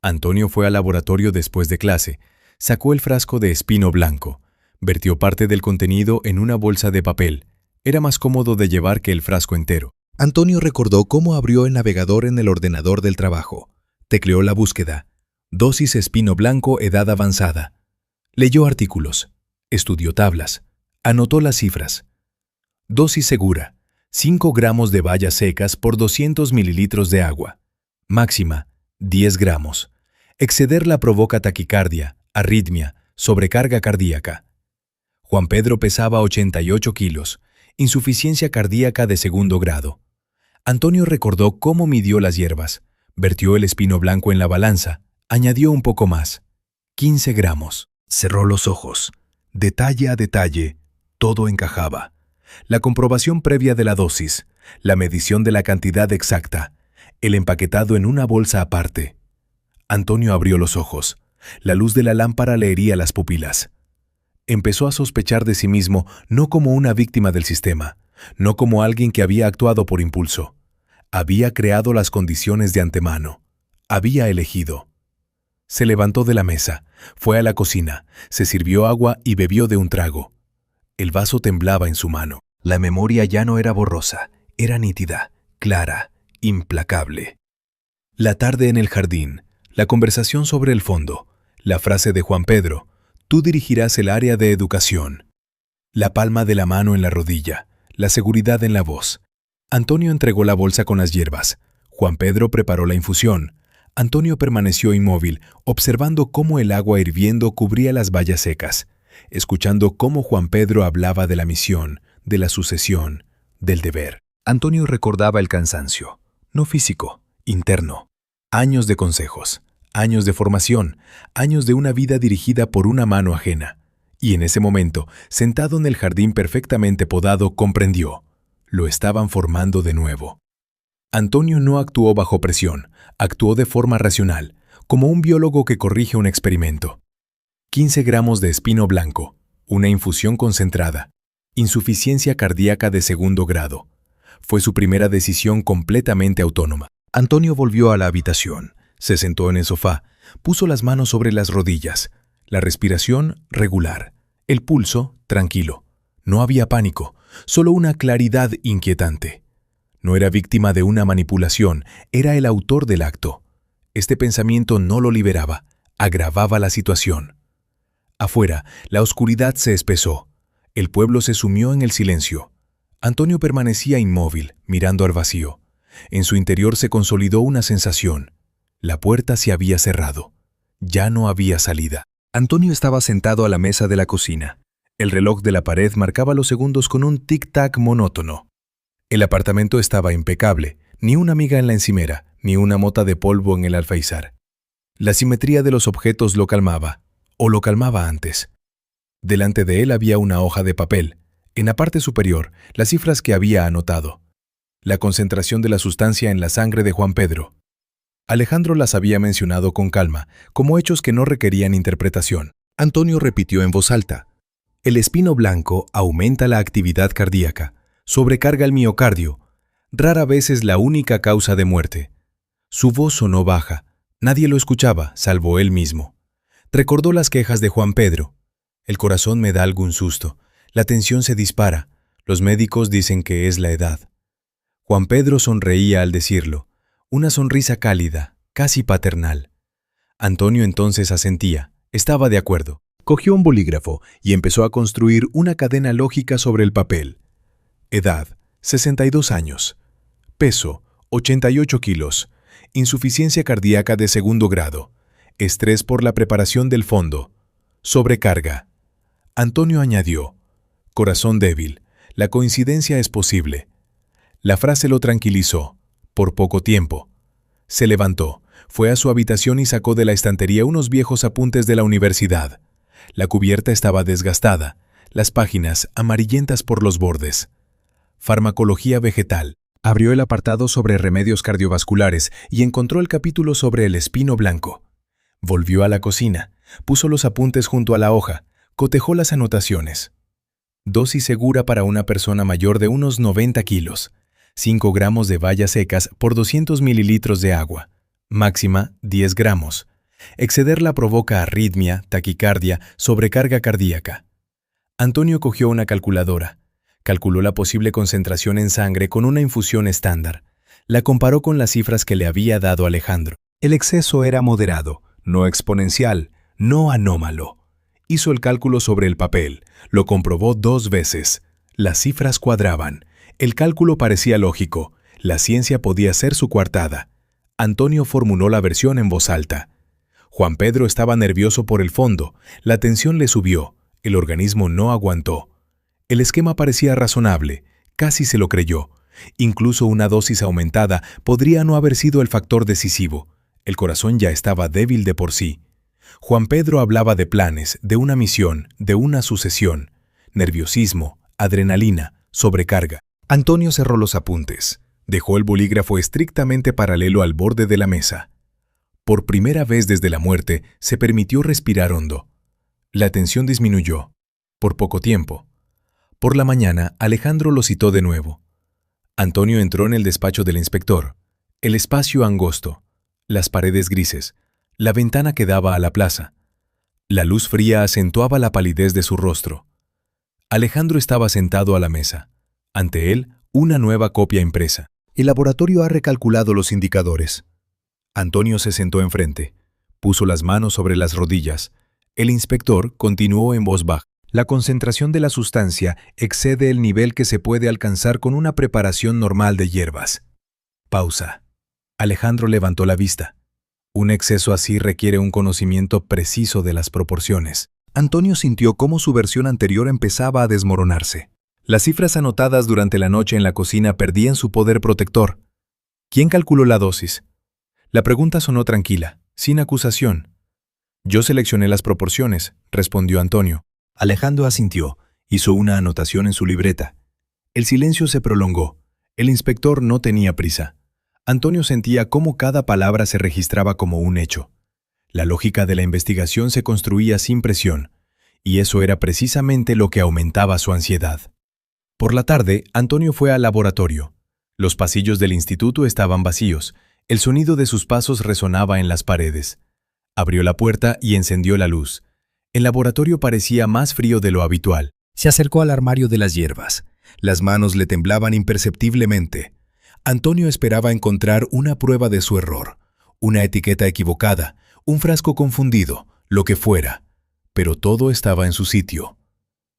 Antonio fue al laboratorio después de clase, sacó el frasco de espino blanco, vertió parte del contenido en una bolsa de papel. Era más cómodo de llevar que el frasco entero. Antonio recordó cómo abrió el navegador en el ordenador del trabajo. Tecleó la búsqueda. Dosis espino blanco, edad avanzada. Leyó artículos. Estudió tablas. Anotó las cifras. Dosis segura. 5 gramos de bayas secas por 200 mililitros de agua. Máxima, 10 gramos. Excederla provoca taquicardia, arritmia, sobrecarga cardíaca. Juan Pedro pesaba 88 kilos, insuficiencia cardíaca de segundo grado. Antonio recordó cómo midió las hierbas, vertió el espino blanco en la balanza, añadió un poco más, 15 gramos. Cerró los ojos. Detalle a detalle, todo encajaba. La comprobación previa de la dosis, la medición de la cantidad exacta, el empaquetado en una bolsa aparte. Antonio abrió los ojos. La luz de la lámpara le hería las pupilas. Empezó a sospechar de sí mismo no como una víctima del sistema, no como alguien que había actuado por impulso. Había creado las condiciones de antemano. Había elegido. Se levantó de la mesa, fue a la cocina, se sirvió agua y bebió de un trago. El vaso temblaba en su mano. La memoria ya no era borrosa, era nítida, clara, implacable. La tarde en el jardín, la conversación sobre el fondo, la frase de Juan Pedro, tú dirigirás el área de educación. La palma de la mano en la rodilla, la seguridad en la voz. Antonio entregó la bolsa con las hierbas. Juan Pedro preparó la infusión. Antonio permaneció inmóvil, observando cómo el agua hirviendo cubría las bayas secas, escuchando cómo Juan Pedro hablaba de la misión, de la sucesión, del deber. Antonio recordaba el cansancio, no físico, interno. Años de consejos, años de formación, años de una vida dirigida por una mano ajena. Y en ese momento, sentado en el jardín perfectamente podado, comprendió. Lo estaban formando de nuevo. Antonio no actuó bajo presión, actuó de forma racional, como un biólogo que corrige un experimento. 15 gramos de espino blanco, una infusión concentrada, insuficiencia cardíaca de segundo grado. Fue su primera decisión completamente autónoma. Antonio volvió a la habitación, se sentó en el sofá, puso las manos sobre las rodillas. La respiración regular, el pulso tranquilo. No había pánico, solo una claridad inquietante. No era víctima de una manipulación, era el autor del acto. Este pensamiento no lo liberaba, agravaba la situación. Afuera, la oscuridad se espesó. El pueblo se sumió en el silencio. Antonio permanecía inmóvil, mirando al vacío. En su interior se consolidó una sensación. La puerta se había cerrado. Ya no había salida. Antonio estaba sentado a la mesa de la cocina. El reloj de la pared marcaba los segundos con un tic-tac monótono. El apartamento estaba impecable, ni una miga en la encimera, ni una mota de polvo en el alféizar. La simetría de los objetos lo calmaba, o lo calmaba antes. Delante de él había una hoja de papel. En la parte superior, las cifras que había anotado. La concentración de la sustancia en la sangre de Juan Pedro. Alejandro las había mencionado con calma, como hechos que no requerían interpretación. Antonio repitió en voz alta. El espino blanco aumenta la actividad cardíaca, sobrecarga el miocardio. Rara vez es la única causa de muerte. Su voz sonó baja. Nadie lo escuchaba, salvo él mismo.
Recordó las quejas de Juan Pedro. El corazón me da algún susto. La tensión se dispara. Los médicos dicen que es la edad. Juan Pedro sonreía al decirlo. Una sonrisa cálida, casi paternal. Antonio entonces asentía. Estaba de acuerdo.
Cogió un bolígrafo y empezó a construir una cadena lógica sobre el papel. Edad, 62 años. Peso, 88 kilos. Insuficiencia cardíaca de segundo grado. Estrés por la preparación del fondo. Sobrecarga. Antonio añadió. Corazón débil. La coincidencia es posible. La frase lo tranquilizó. Por poco tiempo. Se levantó, fue a su habitación y sacó de la estantería unos viejos apuntes de la universidad. La cubierta estaba desgastada, las páginas amarillentas por los bordes. Farmacología vegetal. Abrió el apartado sobre remedios cardiovasculares y encontró el capítulo sobre el espino blanco. Volvió a la cocina, puso los apuntes junto a la hoja, cotejó las anotaciones. Dosis segura para una persona mayor de unos 90 kilos. 5 gramos de bayas secas por 200 mililitros de agua. Máxima 10 gramos. Excederla provoca arritmia, taquicardia, sobrecarga cardíaca. Antonio cogió una calculadora. Calculó la posible concentración en sangre con una infusión estándar. La comparó con las cifras que le había dado Alejandro. El exceso era moderado, no exponencial, no anómalo. Hizo el cálculo sobre el papel, lo comprobó 2 veces. Las cifras cuadraban. El cálculo parecía lógico. La ciencia podía ser su coartada. Antonio formuló la versión en voz alta. Juan Pedro estaba nervioso por el fondo. La tensión le subió. El organismo no aguantó. El esquema parecía razonable. Casi se lo creyó. Incluso una dosis aumentada podría no haber sido el factor decisivo. El corazón ya estaba débil de por sí. Juan Pedro hablaba de planes, de una misión, de una sucesión. Nerviosismo, adrenalina, sobrecarga. Antonio cerró los apuntes. Dejó el bolígrafo estrictamente paralelo al borde de la mesa. Por primera vez desde la muerte, se permitió respirar hondo. La tensión disminuyó. Por poco tiempo. Por la mañana, Alejandro lo citó de nuevo. Antonio entró en el despacho del inspector. El espacio angosto. Las paredes grises. La ventana que daba a la plaza. La luz fría acentuaba la palidez de su rostro. Alejandro estaba sentado a la mesa. Ante él, una nueva copia impresa. El laboratorio ha recalculado los indicadores. Antonio se sentó enfrente. Puso las manos sobre las rodillas. El inspector continuó en voz baja. La concentración de la sustancia excede el nivel que se puede alcanzar con una preparación normal de hierbas. Pausa. Alejandro levantó la vista. Un exceso así requiere un conocimiento preciso de las proporciones. Antonio sintió cómo su versión anterior empezaba a desmoronarse. Las cifras anotadas durante la noche en la cocina perdían su poder protector. ¿Quién calculó la dosis? La pregunta sonó tranquila, sin acusación. Yo seleccioné las proporciones, respondió Antonio. Alejandro asintió, hizo una anotación en su libreta. El silencio se prolongó. El inspector no tenía prisa. Antonio sentía cómo cada palabra se registraba como un hecho. La lógica de la investigación se construía sin presión, y eso era precisamente lo que aumentaba su ansiedad. Por la tarde, Antonio fue al laboratorio. Los pasillos del instituto estaban vacíos. El sonido de sus pasos resonaba en las paredes. Abrió la puerta y encendió la luz. El laboratorio parecía más frío de lo habitual. Se acercó al armario de las hierbas. Las manos le temblaban imperceptiblemente. Antonio esperaba encontrar una prueba de su error, una etiqueta equivocada, un frasco confundido, lo que fuera. Pero todo estaba en su sitio.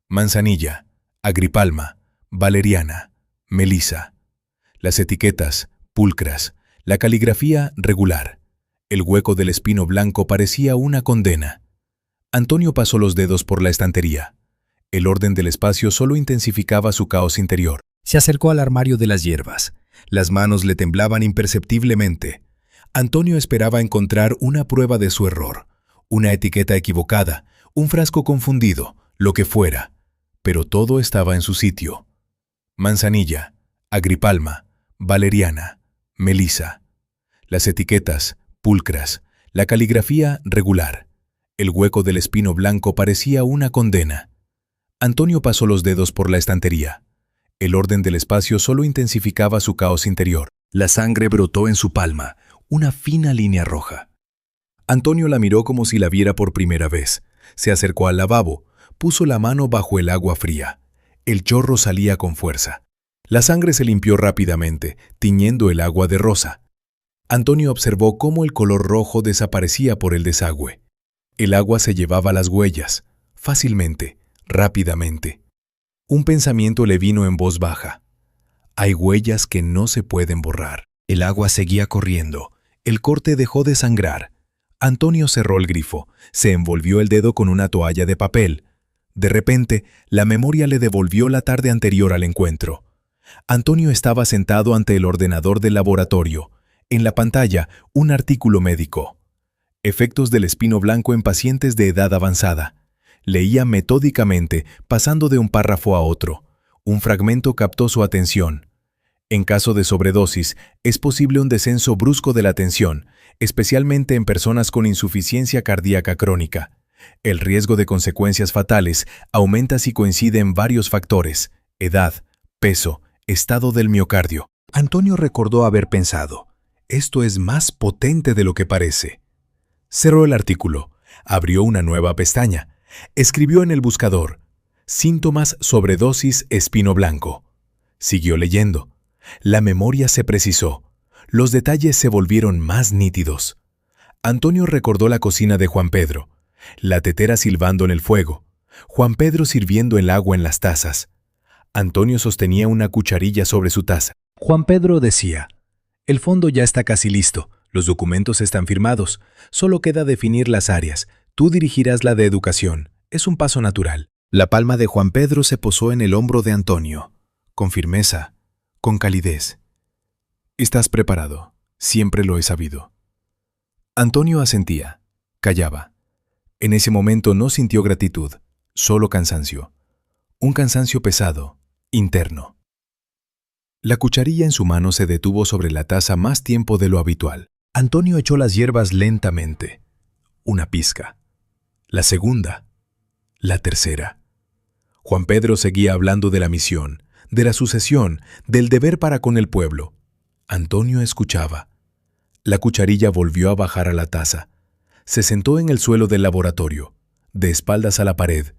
Manzanilla, agripalma, valeriana, melisa. Las etiquetas, pulcras, la caligrafía regular. El hueco del espino blanco parecía una condena. Antonio pasó los dedos por la estantería. El orden del espacio solo intensificaba su caos interior. Se acercó al armario de las hierbas. Las manos le temblaban imperceptiblemente. Antonio esperaba encontrar una prueba de su error, una etiqueta equivocada, un frasco confundido, lo que fuera. Pero todo estaba en su sitio. Manzanilla, agripalma, valeriana, melisa. Las etiquetas, pulcras, la caligrafía regular. El hueco del espino blanco parecía una condena. Antonio pasó los dedos por la estantería. El orden del espacio solo intensificaba su caos interior. La sangre brotó en su palma, una fina línea roja. Antonio la miró como si la viera por primera vez. Se acercó al lavabo, puso la mano bajo el agua fría. El chorro salía con fuerza. La sangre se limpió rápidamente, tiñendo el agua de rosa. Antonio observó cómo el color rojo desaparecía por el desagüe. El agua se llevaba las huellas, fácilmente, rápidamente. Un pensamiento le vino en voz baja. Hay huellas que no se pueden borrar. El agua seguía corriendo. El corte dejó de sangrar. Antonio cerró el grifo, se envolvió el dedo con una toalla de papel. De repente, la memoria le devolvió la tarde anterior al encuentro. Antonio estaba sentado ante el ordenador del laboratorio. En la pantalla, un artículo médico. Efectos del espino blanco en pacientes de edad avanzada. Leía metódicamente, pasando de un párrafo a otro. Un fragmento captó su atención. En caso de sobredosis, es posible un descenso brusco de la tensión, especialmente en personas con insuficiencia cardíaca crónica. El riesgo de consecuencias fatales aumenta si coinciden varios factores: edad, peso, estado del miocardio. Antonio recordó haber pensado, esto es más potente de lo que parece. Cerró el artículo, abrió una nueva pestaña, escribió en el buscador, síntomas sobredosis espino blanco. Siguió leyendo. La memoria se precisó. Los detalles se volvieron más nítidos. Antonio recordó la cocina de Juan Pedro, la tetera silbando en el fuego, Juan Pedro sirviendo el agua en las tazas. Antonio sostenía una cucharilla sobre su taza. Juan Pedro decía, el fondo ya está casi listo, los documentos están firmados, solo queda definir las áreas, tú dirigirás la de educación, es un paso natural. La palma de Juan Pedro se posó en el hombro de Antonio, con firmeza, con calidez. Estás preparado, siempre lo he sabido. Antonio asentía, callaba. En ese momento no sintió gratitud, solo cansancio. Un cansancio pesado, interno. La cucharilla en su mano se detuvo sobre la taza más tiempo de lo habitual. Antonio echó las hierbas lentamente. Una pizca. La segunda. La tercera. Juan Pedro seguía hablando de la misión, de la sucesión, del deber para con el pueblo. Antonio escuchaba. La cucharilla volvió a bajar a la taza. Se sentó en el suelo del laboratorio, de espaldas a la pared,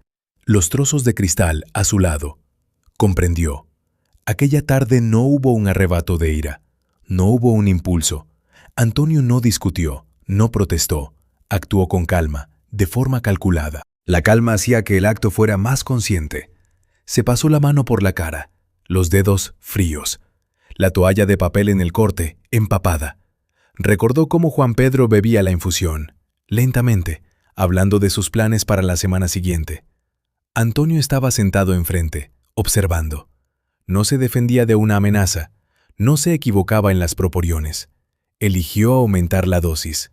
los trozos de cristal a su lado. Comprendió. Aquella tarde no hubo un arrebato de ira, no hubo un impulso. Antonio no discutió, no protestó, actuó con calma, de forma calculada. La calma hacía que el acto fuera más consciente. Se pasó la mano por la cara, los dedos fríos, la toalla de papel en el corte, empapada. Recordó cómo Juan Pedro bebía la infusión, lentamente, hablando de sus planes para la semana siguiente. Antonio estaba sentado enfrente, observando. No se defendía de una amenaza, no se equivocaba en las proporciones. Eligió aumentar la dosis.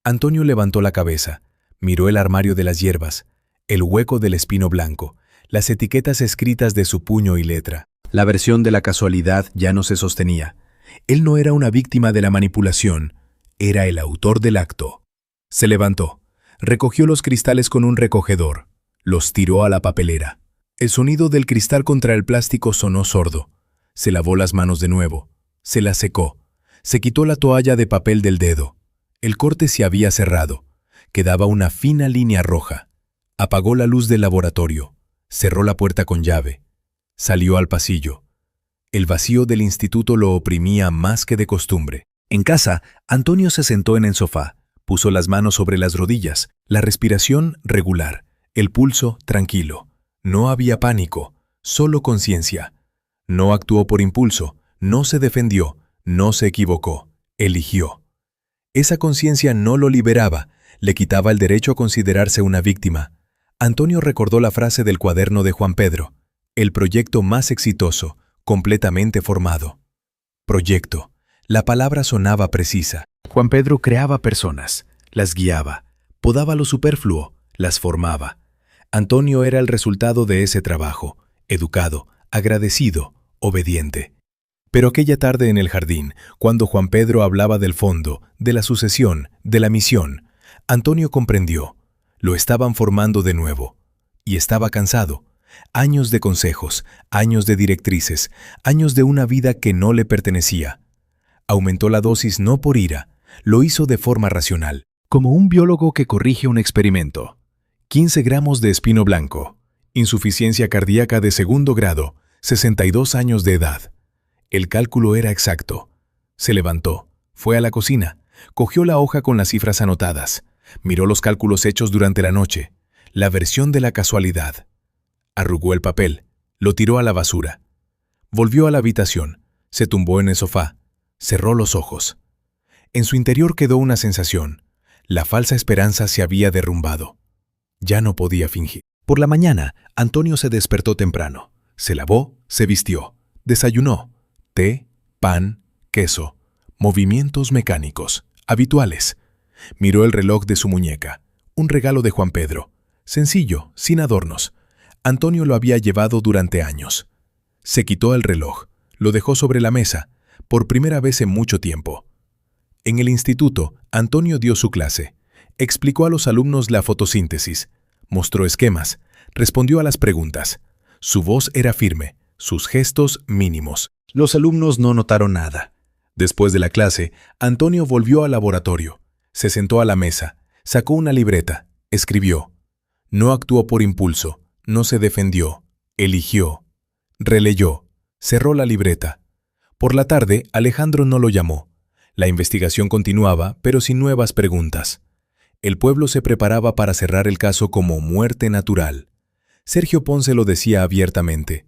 Antonio levantó la cabeza, miró el armario de las hierbas, el hueco del espino blanco, las etiquetas escritas de su puño y letra. La versión de la casualidad ya no se sostenía. Él no era una víctima de la manipulación, era el autor del acto. Se levantó, recogió los cristales con un recogedor, los tiró a la papelera. El sonido del cristal contra el plástico sonó sordo. Se lavó las manos de nuevo, se las secó, se quitó la toalla de papel del dedo. El corte se había cerrado, quedaba una fina línea roja. Apagó la luz del laboratorio, cerró la puerta con llave, salió al pasillo. El vacío del instituto lo oprimía más que de costumbre. En casa, Antonio se sentó en el sofá, puso las manos sobre las rodillas, la respiración regular, el pulso tranquilo. No había pánico, solo conciencia. No actuó por impulso, no se defendió, no se equivocó, eligió. Esa conciencia no lo liberaba, le quitaba el derecho a considerarse una víctima. Antonio recordó la frase del cuaderno de Juan Pedro, el proyecto más exitoso, completamente formado. Proyecto. La palabra sonaba precisa. Juan Pedro creaba personas, las guiaba, podaba lo superfluo, las formaba. Antonio era el resultado de ese trabajo, educado, agradecido, obediente. Pero aquella tarde en el jardín, cuando Juan Pedro hablaba del fondo, de la sucesión, de la misión, Antonio comprendió. Lo estaban formando de nuevo. Y estaba cansado. Años de consejos, años de directrices, años de una vida que no le pertenecía. Aumentó la dosis no por ira, lo hizo de forma racional.
Como un biólogo que corrige un experimento. 15 gramos de espino blanco. Insuficiencia cardíaca de segundo grado. 62 años de edad. El cálculo era exacto. Se levantó, fue a la cocina, cogió la hoja con las cifras anotadas, miró los cálculos hechos durante la noche, la versión de la casualidad. Arrugó el papel, lo tiró a la basura. Volvió a la habitación, se tumbó en el sofá, cerró los ojos. En su interior quedó una sensación. La falsa esperanza se había derrumbado. Ya no podía fingir. Por la mañana, Antonio se despertó temprano. Se lavó, se vistió, desayunó. Té, pan, queso, movimientos mecánicos, habituales. Miró el reloj de su muñeca, un regalo de Juan Pedro. Sencillo, sin adornos. Antonio lo había llevado durante años. Se quitó el reloj, lo dejó sobre la mesa, por primera vez en mucho tiempo. En el instituto, Antonio dio su clase. Explicó a los alumnos la fotosíntesis, mostró esquemas, respondió a las preguntas. Su voz era firme, sus gestos mínimos. Los alumnos no notaron nada. Después de la clase, Antonio volvió al laboratorio. Se sentó a la mesa, sacó una libreta, escribió. No actuó por impulso, no se defendió, eligió. Releyó, cerró la libreta. Por la tarde, Alejandro no lo llamó. La investigación continuaba, pero sin nuevas preguntas. El pueblo se preparaba para cerrar el caso como muerte natural. Sergio Ponce lo decía abiertamente.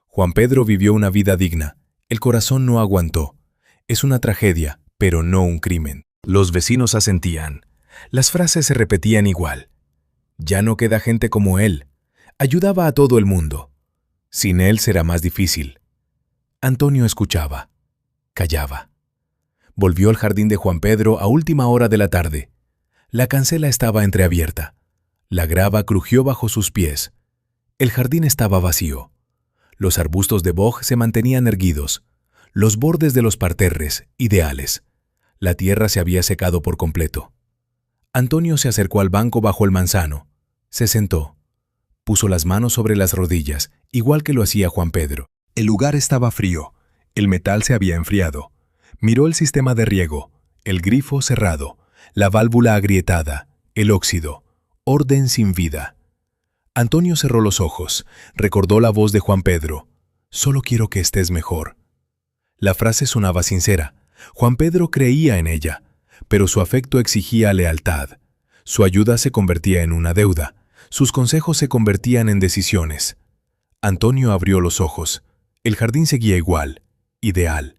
Juan Pedro vivió una vida digna. El corazón no aguantó. Es una tragedia, pero no un crimen. Los vecinos asentían. Las frases se repetían igual. Ya no queda gente como él. Ayudaba a todo el mundo. Sin él será más difícil. Antonio escuchaba. Callaba. Volvió al jardín de Juan Pedro a última hora de la tarde. La cancela estaba entreabierta. La grava crujió bajo sus pies. El jardín estaba vacío. Los arbustos de boj se mantenían erguidos. Los bordes de los parterres, ideales. La tierra se había secado por completo. Antonio se acercó al banco bajo el manzano. Se sentó. Puso las manos sobre las rodillas, igual que lo hacía Juan Pedro. El lugar estaba frío. El metal se había enfriado. Miró el sistema de riego, el grifo cerrado, la válvula agrietada, el óxido, orden sin vida. Antonio cerró los ojos, recordó la voz de Juan Pedro. Solo quiero que estés mejor. La frase sonaba sincera. Juan Pedro creía en ella, pero su afecto exigía lealtad. Su ayuda se convertía en una deuda. Sus consejos se convertían en decisiones. Antonio abrió los ojos. El jardín seguía igual, ideal,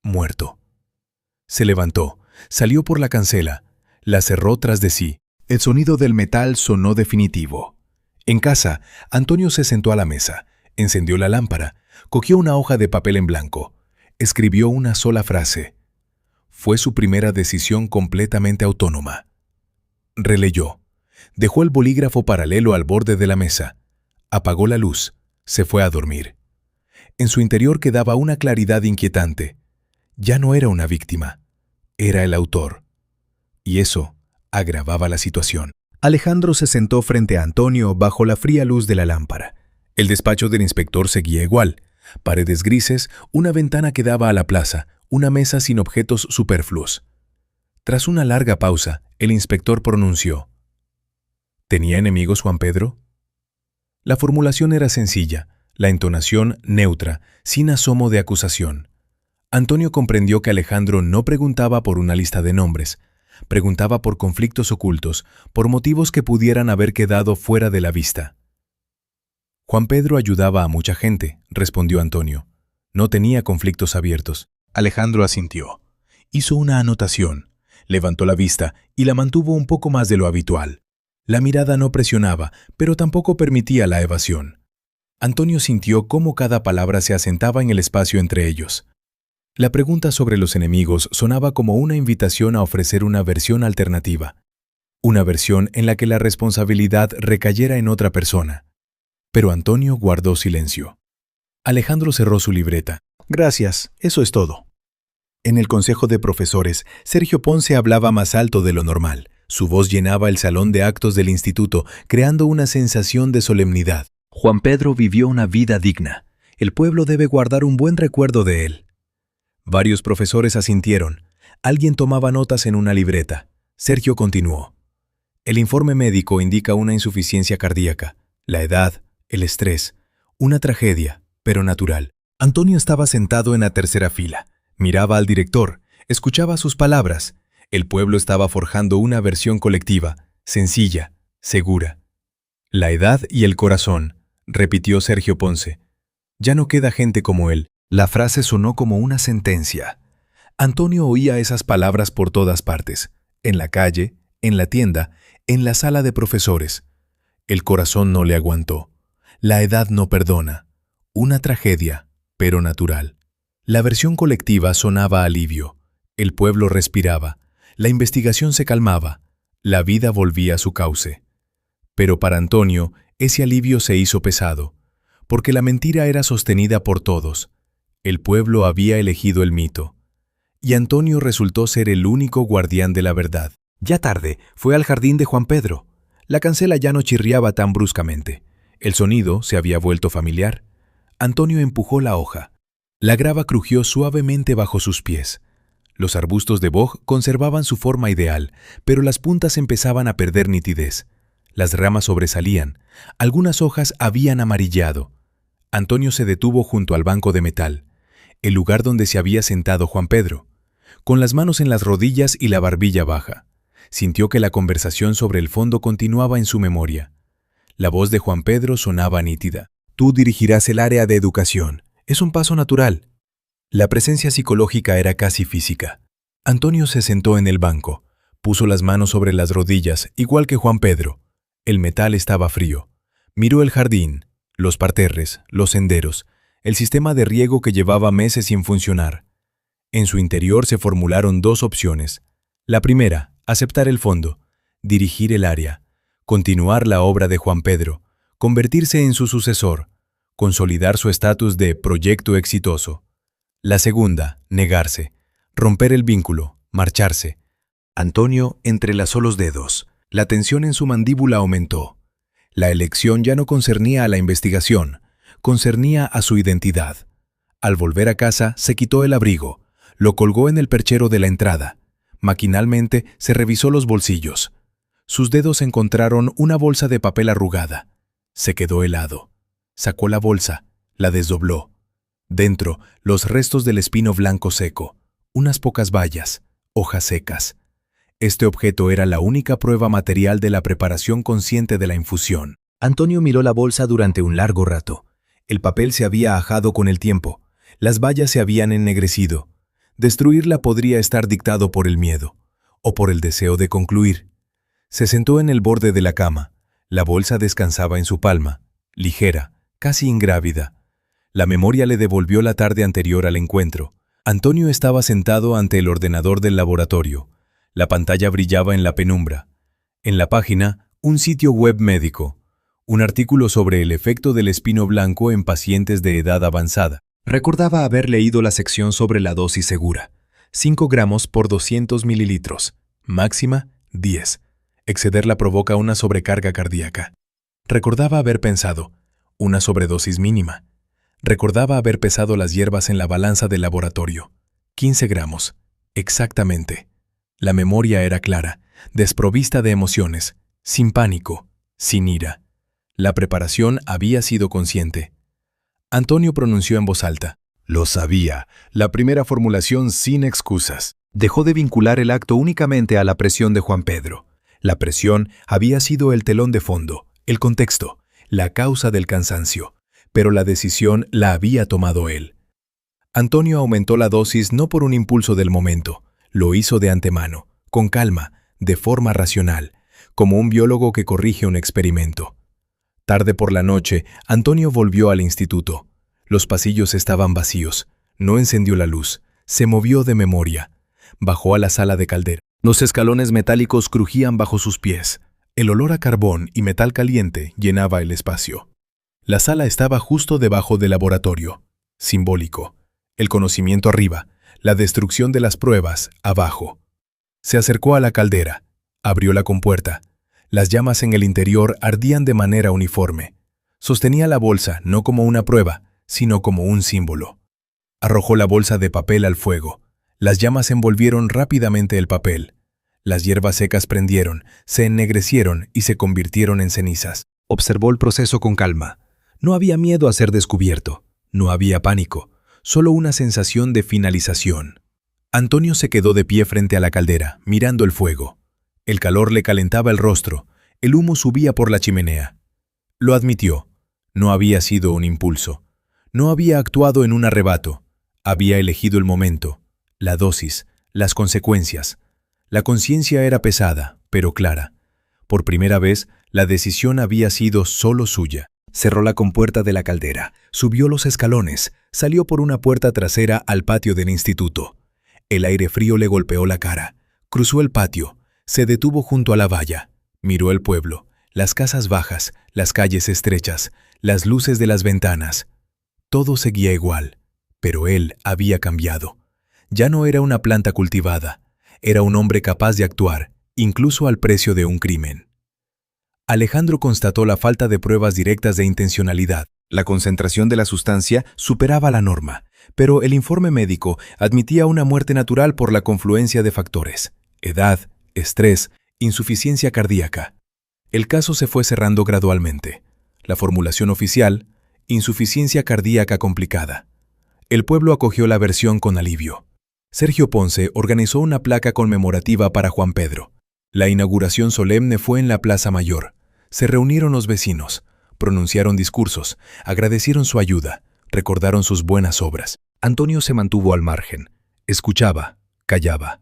muerto. Se levantó, salió por la cancela, la cerró tras de sí. El sonido del metal sonó definitivo. En casa, Antonio se sentó a la mesa, encendió la lámpara, cogió una hoja de papel en blanco, escribió una sola frase. Fue su primera decisión completamente autónoma. Releyó. Dejó el bolígrafo paralelo al borde de la mesa. Apagó la luz. Se fue a dormir. En su interior quedaba una claridad inquietante. Ya no era una víctima, era el autor. Y eso agravaba la situación. Alejandro se sentó frente a Antonio bajo la fría luz de la lámpara. El despacho del inspector seguía igual. Paredes grises, una ventana que daba a la plaza, una mesa sin objetos superfluos. Tras una larga pausa, el inspector pronunció. ¿Tenía enemigos Juan Pedro? La formulación era sencilla, la entonación neutra, sin asomo de acusación. Antonio comprendió que Alejandro no preguntaba por una lista de nombres, preguntaba por conflictos ocultos, por motivos que pudieran haber quedado fuera de la vista. Juan Pedro ayudaba a mucha gente, respondió Antonio. No tenía conflictos abiertos. Alejandro asintió. Hizo una anotación, levantó la vista y la mantuvo un poco más de lo habitual. La mirada no presionaba, pero tampoco permitía la evasión. Antonio sintió cómo cada palabra se asentaba en el espacio entre ellos. La pregunta sobre los enemigos sonaba como una invitación a ofrecer una versión alternativa, una versión en la que la responsabilidad recayera en otra persona. Pero Antonio guardó silencio. Alejandro cerró su libreta. Gracias, eso es todo. En el consejo de profesores, Sergio Ponce hablaba más alto de lo normal. Su voz llenaba el salón de actos del instituto, creando una sensación de solemnidad. Juan Pedro vivió una vida digna. El pueblo debe guardar un buen recuerdo de él. Varios profesores asintieron. Alguien tomaba notas en una libreta.
Sergio continuó. El informe médico indica una insuficiencia cardíaca, la edad, el estrés, una tragedia, pero natural. Antonio estaba sentado en la tercera fila, miraba al director, escuchaba sus palabras. El pueblo estaba forjando una versión colectiva, sencilla, segura. La edad y el corazón, repitió Sergio Ponce. Ya no queda gente como él. La frase sonó como una sentencia. Antonio oía esas palabras por todas partes, en la calle, en la tienda, en la sala de profesores. El corazón no le aguantó. La edad no perdona. Una tragedia, pero natural. La versión colectiva sonaba alivio. El pueblo respiraba. La investigación se calmaba. La vida volvía a su cauce. Pero para Antonio, ese alivio se hizo pesado, porque la mentira era sostenida por todos. El pueblo había elegido el mito. Y Antonio resultó ser el único guardián de la verdad. Ya tarde, fue al jardín de Juan Pedro. La cancela ya no chirriaba tan bruscamente. El sonido se había vuelto familiar. Antonio empujó la hoja. La grava crujió suavemente bajo sus pies. Los arbustos de boj conservaban su forma ideal, pero las puntas empezaban a perder nitidez. Las ramas sobresalían. Algunas hojas habían amarillado. Antonio se detuvo junto al banco de metal, el lugar donde se había sentado Juan Pedro, con las manos en las rodillas y la barbilla baja. Sintió que la conversación sobre el fondo continuaba en su memoria. La voz de Juan Pedro sonaba nítida. Tú dirigirás el área de educación. Es un paso natural. La presencia psicológica era casi física. Antonio se sentó en el banco, puso las manos sobre las rodillas, igual que Juan Pedro. El metal estaba frío. Miró el jardín, los parterres, los senderos, el sistema de riego que llevaba meses sin funcionar. En su interior se formularon dos opciones. La primera, aceptar el fondo, dirigir el área, continuar la obra de Juan Pedro, convertirse en su sucesor, consolidar su estatus de proyecto exitoso. La segunda, negarse, romper el vínculo, marcharse. Antonio entrelazó los dedos. La tensión en su mandíbula aumentó. La elección ya no concernía a la investigación, concernía a su identidad. Al volver a casa, se quitó el abrigo, lo colgó en el perchero de la entrada. Maquinalmente se revisó los bolsillos. Sus dedos encontraron una bolsa de papel arrugada. Se quedó helado. Sacó la bolsa, la desdobló. Dentro, los restos del espino blanco seco, unas pocas bayas, hojas secas. Este objeto era la única prueba material de la preparación consciente de la infusión. Antonio miró la bolsa durante un largo rato. El papel se había ajado con el tiempo. Las bayas se habían ennegrecido. Destruirla podría estar dictado por el miedo, o por el deseo de concluir. Se sentó en el borde de la cama. La bolsa descansaba en su palma, ligera, casi ingrávida. La memoria le devolvió la tarde anterior al encuentro. Antonio estaba sentado ante el ordenador del laboratorio. La pantalla brillaba en la penumbra. En la página, un sitio web médico. Un artículo sobre el efecto del espino blanco en pacientes de edad avanzada. Recordaba haber leído la sección sobre la dosis segura. 5 gramos por 200 mililitros. Máxima, 10. Excederla provoca una sobrecarga cardíaca. Recordaba haber pensado, una sobredosis mínima. Recordaba haber pesado las hierbas en la balanza del laboratorio. 15 gramos. Exactamente. La memoria era clara, desprovista de emociones, sin pánico, sin ira. La preparación había sido consciente. Antonio pronunció en voz alta. Lo sabía, la primera formulación sin excusas. Dejó de vincular el acto únicamente a la presión de Juan Pedro. La presión había sido el telón de fondo, el contexto, la causa del cansancio, pero la decisión la había tomado él. Antonio aumentó la dosis no por un impulso del momento, lo hizo de antemano, con calma, de forma racional, como un biólogo que corrige un experimento. Tarde por la noche, Antonio volvió al instituto. Los pasillos estaban vacíos. No encendió la luz. Se movió de memoria. Bajó a la sala de caldera. Los escalones metálicos crujían bajo sus pies. El olor a carbón y metal caliente llenaba el espacio. La sala estaba justo debajo del laboratorio. Simbólico. El conocimiento arriba, la destrucción de las pruebas abajo. Se acercó a la caldera. Abrió la compuerta. Las llamas en el interior ardían de manera uniforme. Sostenía la bolsa no como una prueba, sino como un símbolo. Arrojó la bolsa de papel al fuego. Las llamas envolvieron rápidamente el papel.
Las hierbas secas prendieron, se ennegrecieron y se convirtieron en cenizas.
Observó el proceso con calma. No había miedo a ser descubierto. No había pánico, solo una sensación de finalización. Antonio se quedó de pie frente a la caldera, mirando el fuego. El calor le calentaba el rostro, el humo subía por la chimenea. Lo admitió. No había sido un impulso. No había actuado en un arrebato. Había elegido el momento, la dosis, las consecuencias. La conciencia era pesada, pero clara. Por primera vez, la decisión había sido solo suya. Cerró la compuerta de la caldera, subió los escalones, salió por una puerta trasera al patio del instituto. El aire frío le golpeó la cara. Cruzó el patio, se detuvo junto a la valla. Miró el pueblo, las casas bajas, las calles estrechas, las luces de las ventanas. Todo seguía igual, pero él había cambiado. Ya no era una planta cultivada, era un hombre capaz de actuar, incluso al precio de un crimen. Alejandro constató la falta de pruebas directas de intencionalidad. La concentración de la sustancia superaba la norma, pero el informe médico admitía una muerte natural por la confluencia de factores: edad, estrés, insuficiencia cardíaca. El caso se fue cerrando gradualmente. La formulación oficial: insuficiencia cardíaca complicada. El pueblo acogió la versión con alivio. Sergio Ponce organizó una placa conmemorativa para Juan Pedro. La inauguración solemne fue en la Plaza Mayor. Se reunieron los vecinos, pronunciaron discursos, agradecieron su ayuda, recordaron sus buenas obras. Antonio se mantuvo al margen. Escuchaba, callaba.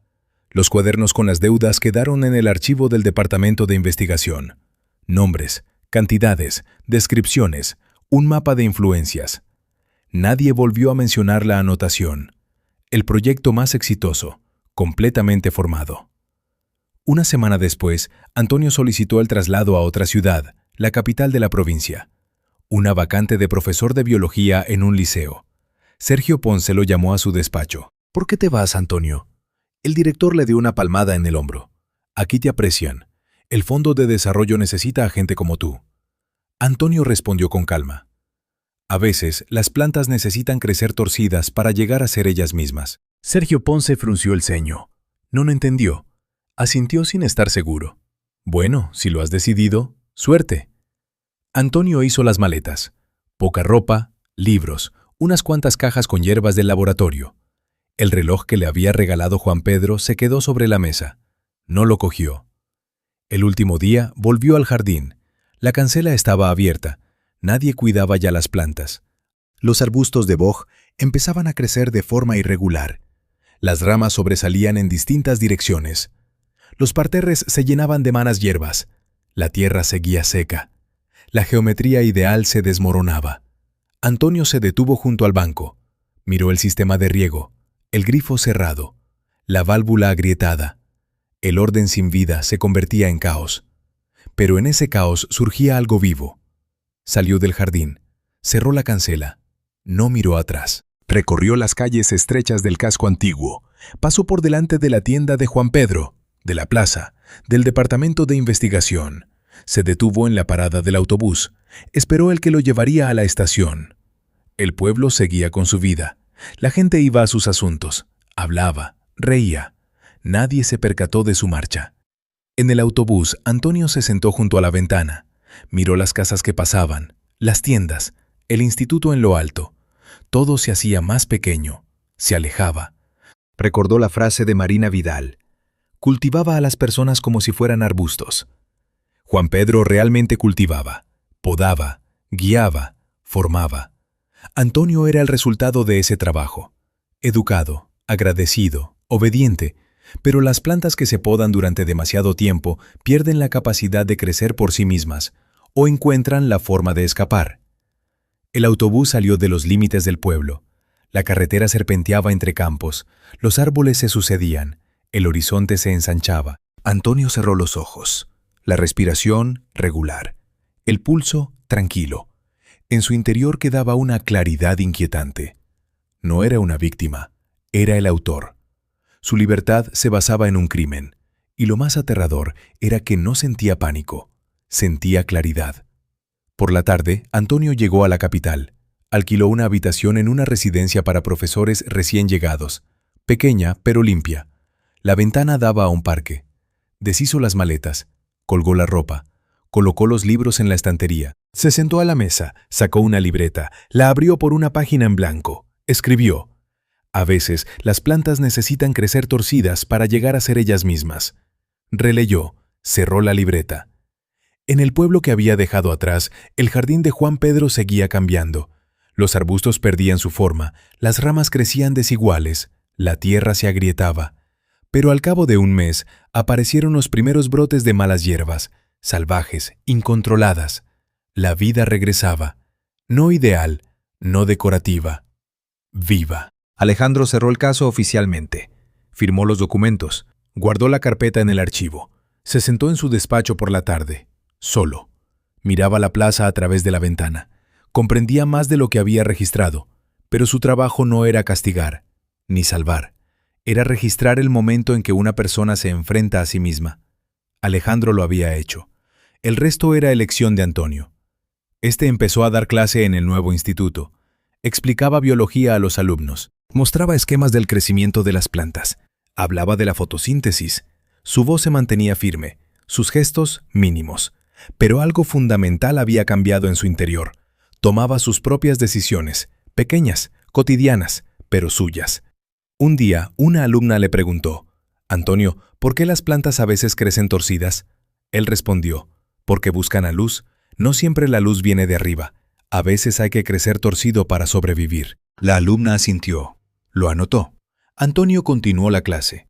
Los cuadernos con las deudas quedaron en el archivo del Departamento de Investigación. Nombres, cantidades, descripciones, un mapa de influencias. Nadie volvió a mencionar la anotación. El proyecto más exitoso, completamente formado. Una semana después, Antonio solicitó el traslado a otra ciudad, la capital de la provincia. Una vacante de profesor de biología en un liceo. Sergio Ponce lo llamó a su despacho. «¿Por qué te vas, Antonio?» El director le dio una palmada en el hombro. «Aquí te aprecian. El Fondo de Desarrollo necesita a gente como tú». Antonio respondió con calma. A veces, las plantas necesitan crecer torcidas para llegar a ser ellas mismas. Sergio Ponce frunció el ceño. No lo entendió. Asintió sin estar seguro. «Bueno, si lo has decidido, suerte». Antonio hizo las maletas. Poca ropa, libros, unas cuantas cajas con hierbas del laboratorio. El reloj que le había regalado Juan Pedro se quedó sobre la mesa. No lo cogió. El último día volvió al jardín. La cancela estaba abierta. Nadie cuidaba ya las plantas. Los arbustos de boj empezaban a crecer de forma irregular. Las ramas sobresalían en distintas direcciones. Los parterres se llenaban de malas hierbas. La tierra seguía seca. La geometría ideal se desmoronaba. Antonio se detuvo junto al banco. Miró el sistema de riego, el grifo cerrado, la válvula agrietada. El orden sin vida se convertía en caos. Pero en ese caos surgía algo vivo. Salió del jardín, cerró la cancela, no miró atrás. Recorrió las calles estrechas del casco antiguo, pasó por delante de la tienda de Juan Pedro, de la plaza, del departamento de investigación. Se detuvo en la parada del autobús, esperó el que lo llevaría a la estación. El pueblo seguía con su vida. La gente iba a sus asuntos, hablaba, reía. Nadie se percató de su marcha. En el autobús, Antonio se sentó junto a la ventana. Miró las casas que pasaban, las tiendas, el instituto en lo alto. Todo se hacía más pequeño, se alejaba. Recordó la frase de Marina Vidal. Cultivaba a las personas como si fueran arbustos. Juan Pedro realmente cultivaba, podaba, guiaba, formaba. Antonio era el resultado de ese trabajo. Educado, agradecido, obediente, pero las plantas que se podan durante demasiado tiempo pierden la capacidad de crecer por sí mismas o encuentran la forma de escapar. El autobús salió de los límites del pueblo. La carretera serpenteaba entre campos, los árboles se sucedían, el horizonte se ensanchaba. Antonio cerró los ojos. La respiración regular. El pulso tranquilo. En su interior quedaba una claridad inquietante. No era una víctima, era el autor. Su libertad se basaba en un crimen, y lo más aterrador era que no sentía pánico, sentía claridad. Por la tarde, Antonio llegó a la capital. Alquiló una habitación en una residencia para profesores recién llegados, pequeña pero limpia. La ventana daba a un parque.
Deshizo las maletas, colgó la ropa, colocó los libros en la estantería. Se sentó a la mesa, sacó una libreta, la abrió por una página en blanco. Escribió: a veces las plantas necesitan crecer torcidas para llegar a ser ellas mismas. Releyó, cerró la libreta. En el pueblo que había dejado atrás, el jardín de Juan Pedro seguía cambiando. Los arbustos perdían su forma, las ramas crecían desiguales, la tierra se agrietaba. Pero al cabo de un mes aparecieron los primeros brotes de malas hierbas, salvajes, incontroladas. La vida regresaba, no ideal, no decorativa, viva.
Alejandro cerró el caso oficialmente. Firmó los documentos, guardó la carpeta en el archivo.
Se sentó en su despacho por la tarde, solo. Miraba la plaza a través de la ventana. Comprendía más de lo que había registrado, pero su trabajo no era castigar, ni salvar. Era registrar el momento en que una persona se enfrenta a sí misma. Alejandro lo había hecho. El resto era elección de Antonio. Este empezó a dar clase en el nuevo instituto. Explicaba biología a los alumnos. Mostraba esquemas del crecimiento de las plantas. Hablaba de la fotosíntesis. Su voz se mantenía firme, sus gestos mínimos. Pero algo fundamental había cambiado en su interior. Tomaba sus propias decisiones, pequeñas, cotidianas, pero suyas. Un día, una alumna le preguntó: «Antonio, ¿por qué las plantas a veces crecen torcidas?» Él respondió: «Porque buscan la luz. No siempre la luz viene de arriba. A veces hay que crecer torcido para sobrevivir».
La alumna asintió.
Lo anotó. Antonio continuó la clase.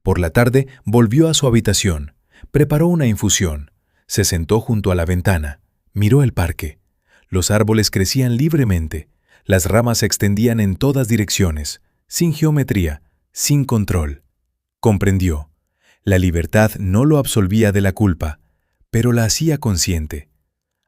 Por la tarde volvió a su habitación. Preparó una infusión. Se sentó junto a la ventana. Miró el parque. Los árboles crecían libremente. Las ramas se extendían en todas direcciones, sin geometría, sin control. Comprendió. La libertad no lo absolvía de la culpa, pero la hacía consciente.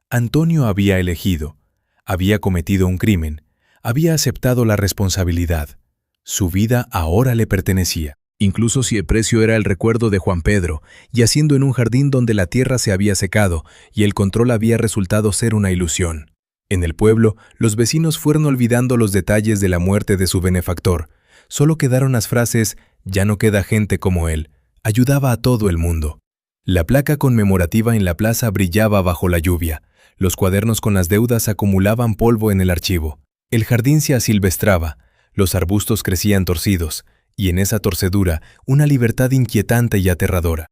Antonio había elegido, había cometido un crimen, había aceptado la responsabilidad. Su vida ahora le pertenecía. Incluso si el precio era el recuerdo de Juan Pedro, yaciendo en un jardín donde la tierra se había secado y el control había resultado ser una ilusión. En el pueblo, los vecinos fueron olvidando los detalles de la muerte de su benefactor. Solo quedaron las frases: «Ya no queda gente como él. Ayudaba a todo el mundo». La placa conmemorativa en la plaza brillaba bajo la lluvia. Los cuadernos con las deudas acumulaban polvo en el archivo. El jardín se asilvestraba. Los arbustos crecían torcidos, y en esa torcedura una libertad inquietante y aterradora.